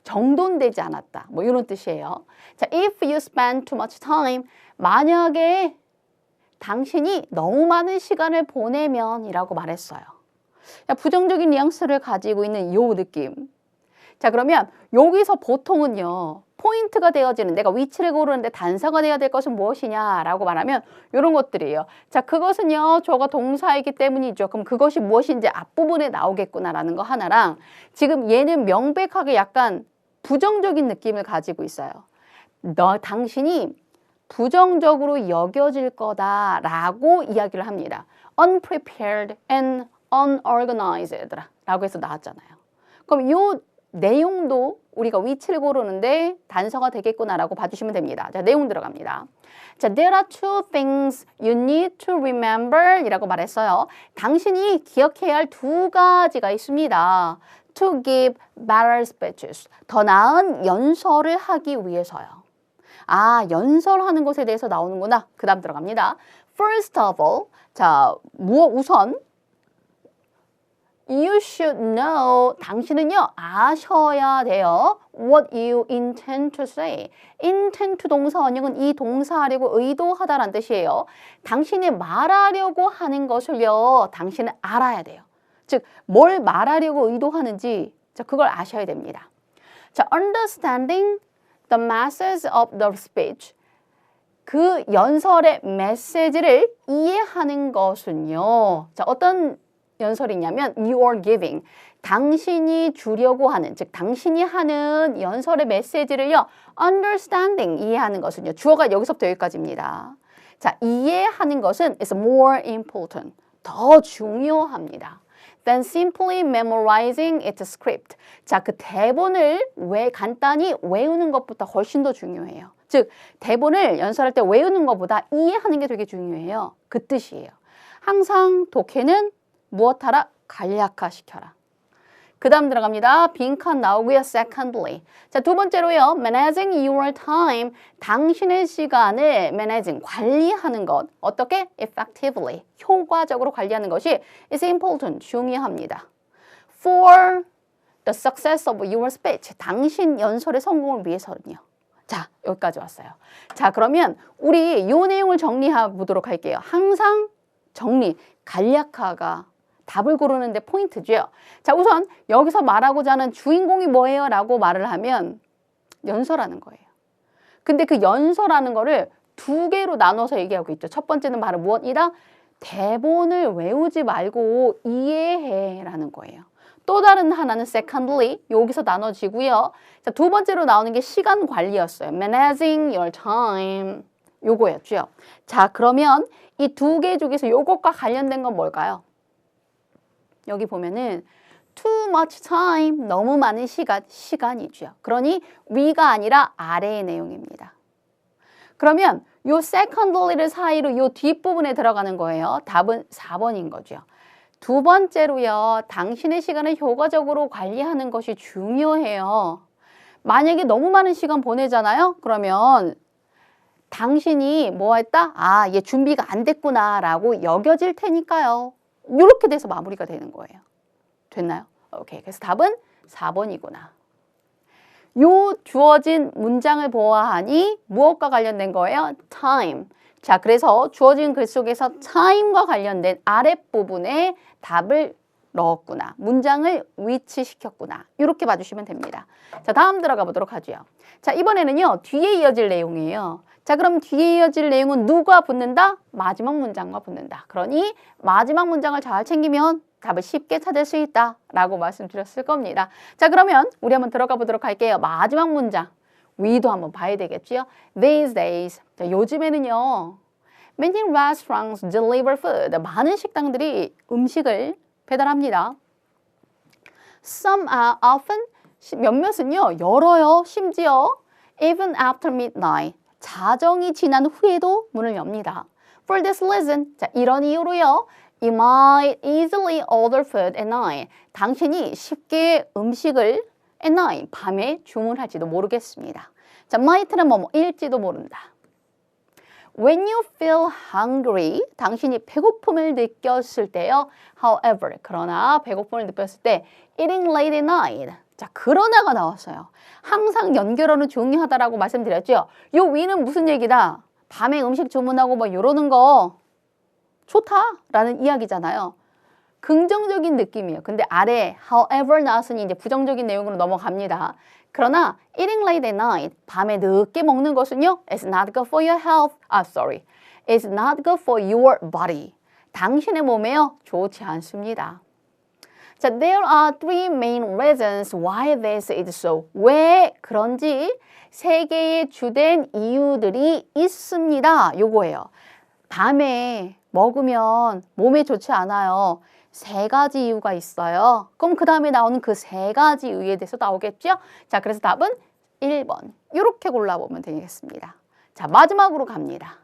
정돈되지 않았다. 뭐 이런 뜻이에요. 자, if you spend too much time, 만약에 당신이 너무 많은 시간을 보내면 이라고 말했어요. 부정적인 뉘앙스를 가지고 있는 요 느낌. 자, 그러면 여기서 보통은요. 포인트가 되어지는 내가 위치를 고르는데 단서가 되어야 될 것은 무엇이냐라고 말하면 이런 것들이에요. 자, 그것은요. 주어가 동사이기 때문이죠. 그럼 그것이 무엇인지 앞부분에 나오겠구나라는 거 하나랑 지금 얘는 명백하게 약간 부정적인 느낌을 가지고 있어요. 당신이 부정적으로 여겨질 거다라고 이야기를 합니다. unprepared and unorganized 라고 해서 나왔잖아요. 그럼 이 내용도 우리가 위치를 고르는데 단서가 되겠구나라고 봐주시면 됩니다. 자, 내용 들어갑니다. 자, there are two things you need to remember 이라고 말했어요. 당신이 기억해야 할 두 가지가 있습니다. To give better speeches. 더 나은 연설을 하기 위해서요. 아, 연설하는 것에 대해서 나오는구나. 그 다음 들어갑니다. First of all, 자, 우선 You should know, 당신은요, 아셔야 돼요. What you intend to say. intend to 동사 원형은 이 동사하려고 의도하다라는 뜻이에요. 당신이 말하려고 하는 것을요, 당신은 알아야 돼요. 즉, 뭘 말하려고 의도하는지, 자, 그걸 아셔야 됩니다. 자, understanding the message of the speech. 그 연설의 메시지를 이해하는 것은요, 자, 어떤 연설이냐면 you are giving. 당신이 주려고 하는, 즉 당신이 하는 연설의 메시지를요, understanding, 이해하는 것은요, 주어가 여기서부터 여기까지입니다. 자, 이해하는 것은 is more important, 더 중요합니다. than simply memorizing its script. 자, 그 대본을 간단히 외우는 것보다 훨씬 더 중요해요. 즉, 대본을 연설할 때 외우는 것보다 이해하는 게 되게 중요해요. 그 뜻이에요. 항상 독해는 무엇하라? 간략화시켜라. 그 다음 들어갑니다. 빈칸 나오고요. Secondly. 자, 두 번째로요. Managing your time. 당신의 시간을 managing, 관리하는 것. 어떻게? Effectively. 효과적으로 관리하는 것이 is important. 중요합니다. For the success of your speech. 당신 연설의 성공을 위해서는요. 자, 여기까지 왔어요. 자, 그러면 우리 이 내용을 정리해 보도록 할게요. 항상 정리, 간략화가 답을 고르는데 포인트죠. 자, 우선 여기서 말하고자 하는 주인공이 뭐예요? 라고 말을 하면 연설하는 거예요. 근데 그 연설하는 거를 두 개로 나눠서 얘기하고 있죠. 첫 번째는 바로 무엇이다? 대본을 외우지 말고 이해해라는 거예요. 또 다른 하나는 secondly, 여기서 나눠지고요. 자, 두 번째로 나오는 게 시간 관리였어요. managing your time. 요거였죠. 자, 그러면 이 두 개 중에서 요것과 관련된 건 뭘까요? 여기 보면은 too much time, 너무 많은 시간이죠. 그러니 위가 아니라 아래의 내용입니다. 그러면 요 secondly를 사이로 요 뒷부분에 들어가는 거예요. 답은 4번인 거죠. 두 번째로요. 당신의 시간을 효과적으로 관리하는 것이 중요해요. 만약에 너무 많은 시간 보내잖아요. 그러면 당신이 뭐 했다? 아, 얘 준비가 안 됐구나 라고 여겨질 테니까요. 이렇게 돼서 마무리가 되는 거예요. 됐나요? 오케이. 그래서 답은 4번이구나. 요 주어진 문장을 보아하니 무엇과 관련된 거예요? time. 자, 그래서 주어진 글 속에서 time과 관련된 아랫부분에 답을 넣었구나. 문장을 위치시켰구나. 이렇게 봐주시면 됩니다. 자, 다음 들어가 보도록 하죠. 자, 이번에는요. 뒤에 이어질 내용이에요. 자, 그럼 뒤에 이어질 내용은 누가 붙는다? 마지막 문장과 붙는다. 그러니 마지막 문장을 잘 챙기면 답을 쉽게 찾을 수 있다라고 말씀드렸을 겁니다. 자, 그러면 우리 한번 들어가 보도록 할게요. 마지막 문장. 위도 한번 봐야 되겠지요. These days. 자, 요즘에는요. Many restaurants deliver food. 많은 식당들이 음식을 배달합니다. Some are often. 몇몇은요. 열어요. 심지어 even after midnight. 자정이 지난 후에도 문을 엽니다. For this reason, 자, 이런 이유로요. You might easily order food at night. 당신이 쉽게 음식을 at night, 밤에 주문할지도 모르겠습니다. 자, might는 뭐일지도 모른다. When you feel hungry, 당신이 배고픔을 느꼈을 때요. However, 그러나 배고픔을 느꼈을 때 eating late at night. 자, 그러나가 나왔어요. 항상 연결어는 중요하다라고 말씀드렸죠. 요 위는 무슨 얘기다? 밤에 음식 주문하고 뭐 이러는 거 좋다라는 이야기잖아요. 긍정적인 느낌이에요. 근데 아래 however 나왔으니 이제 부정적인 내용으로 넘어갑니다. 그러나 eating late at night, 밤에 늦게 먹는 것은요. It's not good for your health. It's not good for your body. 당신의 몸에요. 좋지 않습니다. 자, there are three main reasons why this is so. 왜 그런지 세 개의 주된 이유들이 있습니다. 요거예요. 밤에 먹으면 몸에 좋지 않아요. 세 가지 이유가 있어요. 그럼 그 다음에 나오는 그 세 가지 이유에 대해서 나오겠죠? 자, 그래서 답은 1번. 이렇게 골라보면 되겠습니다. 자, 마지막으로 갑니다.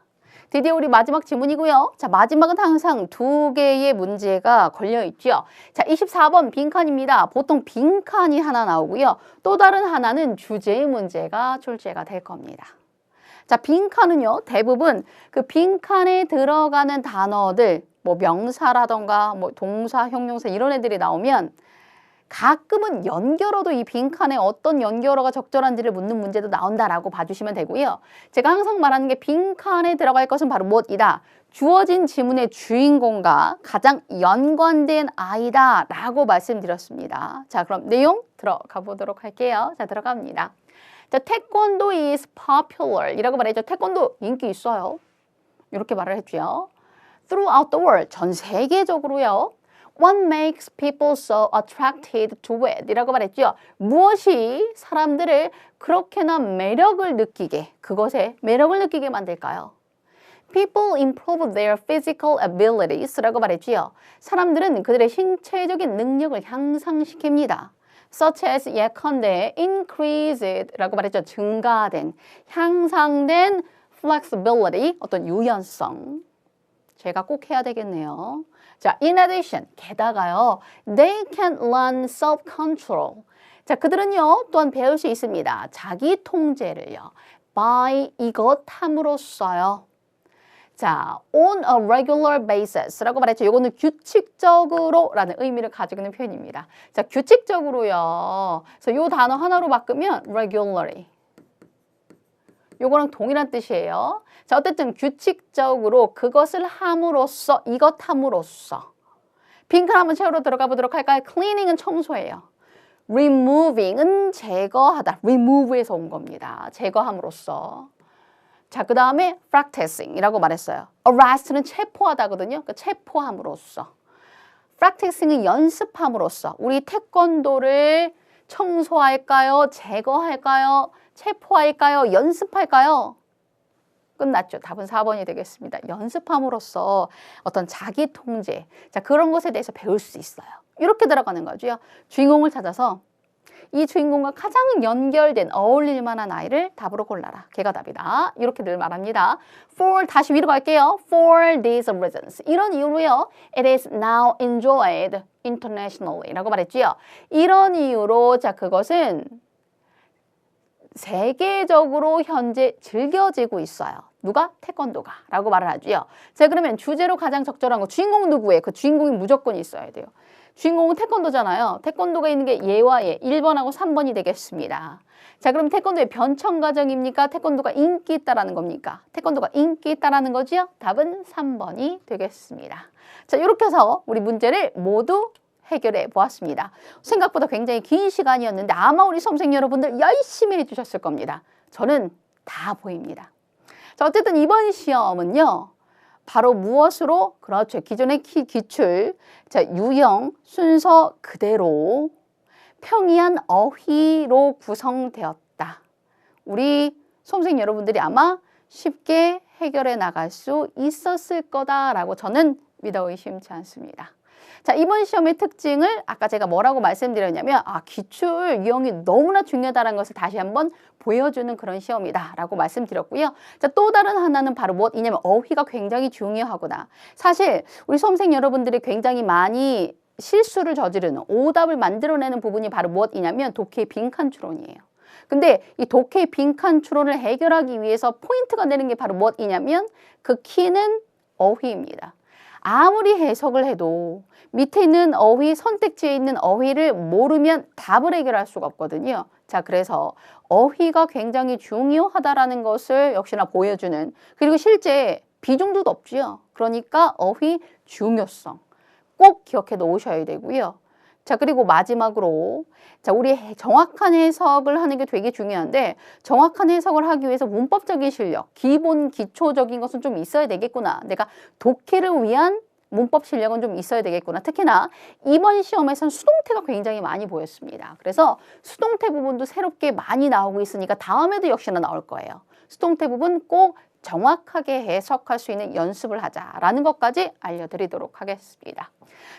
드디어 우리 마지막 지문이고요. 자, 마지막은 항상 두 개의 문제가 걸려있죠. 자, 24번 빈칸입니다. 보통 빈칸이 하나 나오고요. 또 다른 하나는 주제의 문제가 출제가 될 겁니다. 자, 빈칸은요, 대부분 그 빈칸에 들어가는 단어들, 뭐 명사라던가 뭐 동사, 형용사 이런 애들이 나오면 가끔은 연결어도 이 빈칸에 어떤 연결어가 적절한지를 묻는 문제도 나온다라고 봐주시면 되고요. 제가 항상 말하는 게 빈칸에 들어갈 것은 바로 무엇이다. 주어진 지문의 주인공과 가장 연관된 아이다 라고 말씀드렸습니다. 자, 그럼 내용 들어가 보도록 할게요. 자, 들어갑니다. 자, 태권도 is popular 이라고 말했죠. 태권도 인기 있어요. 이렇게 말을 했죠. Throughout the world, 전 세계적으로요. What makes people so attracted to it? 이라고 말했죠. 무엇이 사람들을 그렇게나 매력을 느끼게, 그것에 매력을 느끼게 만들까요? People improve their physical abilities 라고 말했죠. 사람들은 그들의 신체적인 능력을 향상시킵니다. Such as 예컨대 increased 라고 말했죠. 증가된, 향상된 flexibility, 어떤 유연성. 제가 꼭 해야 되겠네요. 자, in addition, 게다가요, they can learn self-control. 자, 그들은요, 또한 배울 수 있습니다. 자기 통제를요, by 이것 함으로써요. 자, on a regular basis라고 말했죠. 이거는 규칙적으로라는 의미를 가지고 있는 표현입니다. 자, 규칙적으로요. 그래서 이 단어 하나로 바꾸면 regularly. 요거랑 동일한 뜻이에요. 자, 어쨌든 규칙적으로 그것을 함으로써, 이것 함으로써. 빈칸 한번 채우러 들어가 보도록 할까요? cleaning은 청소예요. removing은 제거하다. remove에서 온 겁니다. 제거함으로써. 자, 그 다음에 practicing이라고 말했어요. arrest는 체포하다거든요. 그러니까 체포함으로써. practicing은 연습함으로써. 우리 태권도를 청소할까요? 제거할까요? 체포할까요? 연습할까요? 끝났죠. 답은 4번이 되겠습니다. 연습함으로써 어떤 자기 통제, 자, 그런 것에 대해서 배울 수 있어요. 이렇게 들어가는 거죠. 주인공을 찾아서 이 주인공과 가장 연결된 어울릴 만한 아이를 답으로 골라라. 걔가 답이다. 이렇게 늘 말합니다. For 다시 위로 갈게요. For these reasons. 이런 이유로요. It is now enjoyed internationally 라고 말했지요. 이런 이유로 자, 그것은 세계적으로 현재 즐겨지고 있어요. 누가? 태권도가 라고 말을 하죠. 자, 그러면 주제로 가장 적절한 거 주인공은 누구예요? 그 주인공이 무조건 있어야 돼요. 주인공은 태권도잖아요. 태권도가 있는 게 예와 예 1번하고 3번이 되겠습니다. 자, 그럼 태권도의 변천 과정입니까? 태권도가 인기 있다라는 겁니까? 태권도가 인기 있다라는 거지요? 답은 3번이 되겠습니다. 자, 이렇게 해서 우리 문제를 모두 해결해 보았습니다. 생각보다 굉장히 긴 시간이었는데 아마 우리 수험생 여러분들 열심히 해주셨을 겁니다. 저는 다 보입니다. 자, 어쨌든 이번 시험은요. 바로 무엇으로? 그렇죠. 기존의 기출, 자, 유형, 순서 그대로 평이한 어휘로 구성되었다. 우리 수험생 여러분들이 아마 쉽게 해결해 나갈 수 있었을 거다라고 저는 믿어 의심치 않습니다. 자, 이번 시험의 특징을 아까 제가 뭐라고 말씀드렸냐면 기출 유형이 너무나 중요하다는 것을 다시 한번 보여주는 그런 시험이다 라고 말씀드렸고요. 자, 또 다른 하나는 바로 무엇이냐면 어휘가 굉장히 중요하구나. 사실 우리 수험생 여러분들이 굉장히 많이 실수를 저지르는 오답을 만들어내는 부분이 바로 무엇이냐면 독해의 빈칸 추론이에요. 근데 이 독해의 빈칸 추론을 해결하기 위해서 포인트가 되는 게 바로 무엇이냐면 그 키는 어휘입니다. 아무리 해석을 해도 밑에 있는 어휘, 선택지에 있는 어휘를 모르면 답을 해결할 수가 없거든요. 자, 그래서 어휘가 굉장히 중요하다라는 것을 역시나 보여주는, 그리고 실제 비중도 높지요. 그러니까 어휘 중요성 꼭 기억해 놓으셔야 되고요. 자, 그리고 마지막으로 자, 우리 정확한 해석을 하는 게 되게 중요한데 정확한 해석을 하기 위해서 문법적인 실력, 기본 기초적인 것은 좀 있어야 되겠구나. 내가 독해를 위한 문법 실력은 좀 있어야 되겠구나. 특히나 이번 시험에서는 수동태가 굉장히 많이 보였습니다. 그래서 수동태 부분도 새롭게 많이 나오고 있으니까 다음에도 역시나 나올 거예요. 수동태 부분 꼭 정확하게 해석할 수 있는 연습을 하자라는 것까지 알려드리도록 하겠습니다.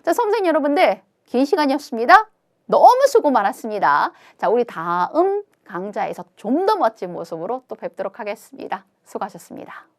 자, 수험생 여러분들, 긴 시간이었습니다. 너무 수고 많았습니다. 자, 우리 다음 강좌에서 좀 더 멋진 모습으로 또 뵙도록 하겠습니다. 수고하셨습니다.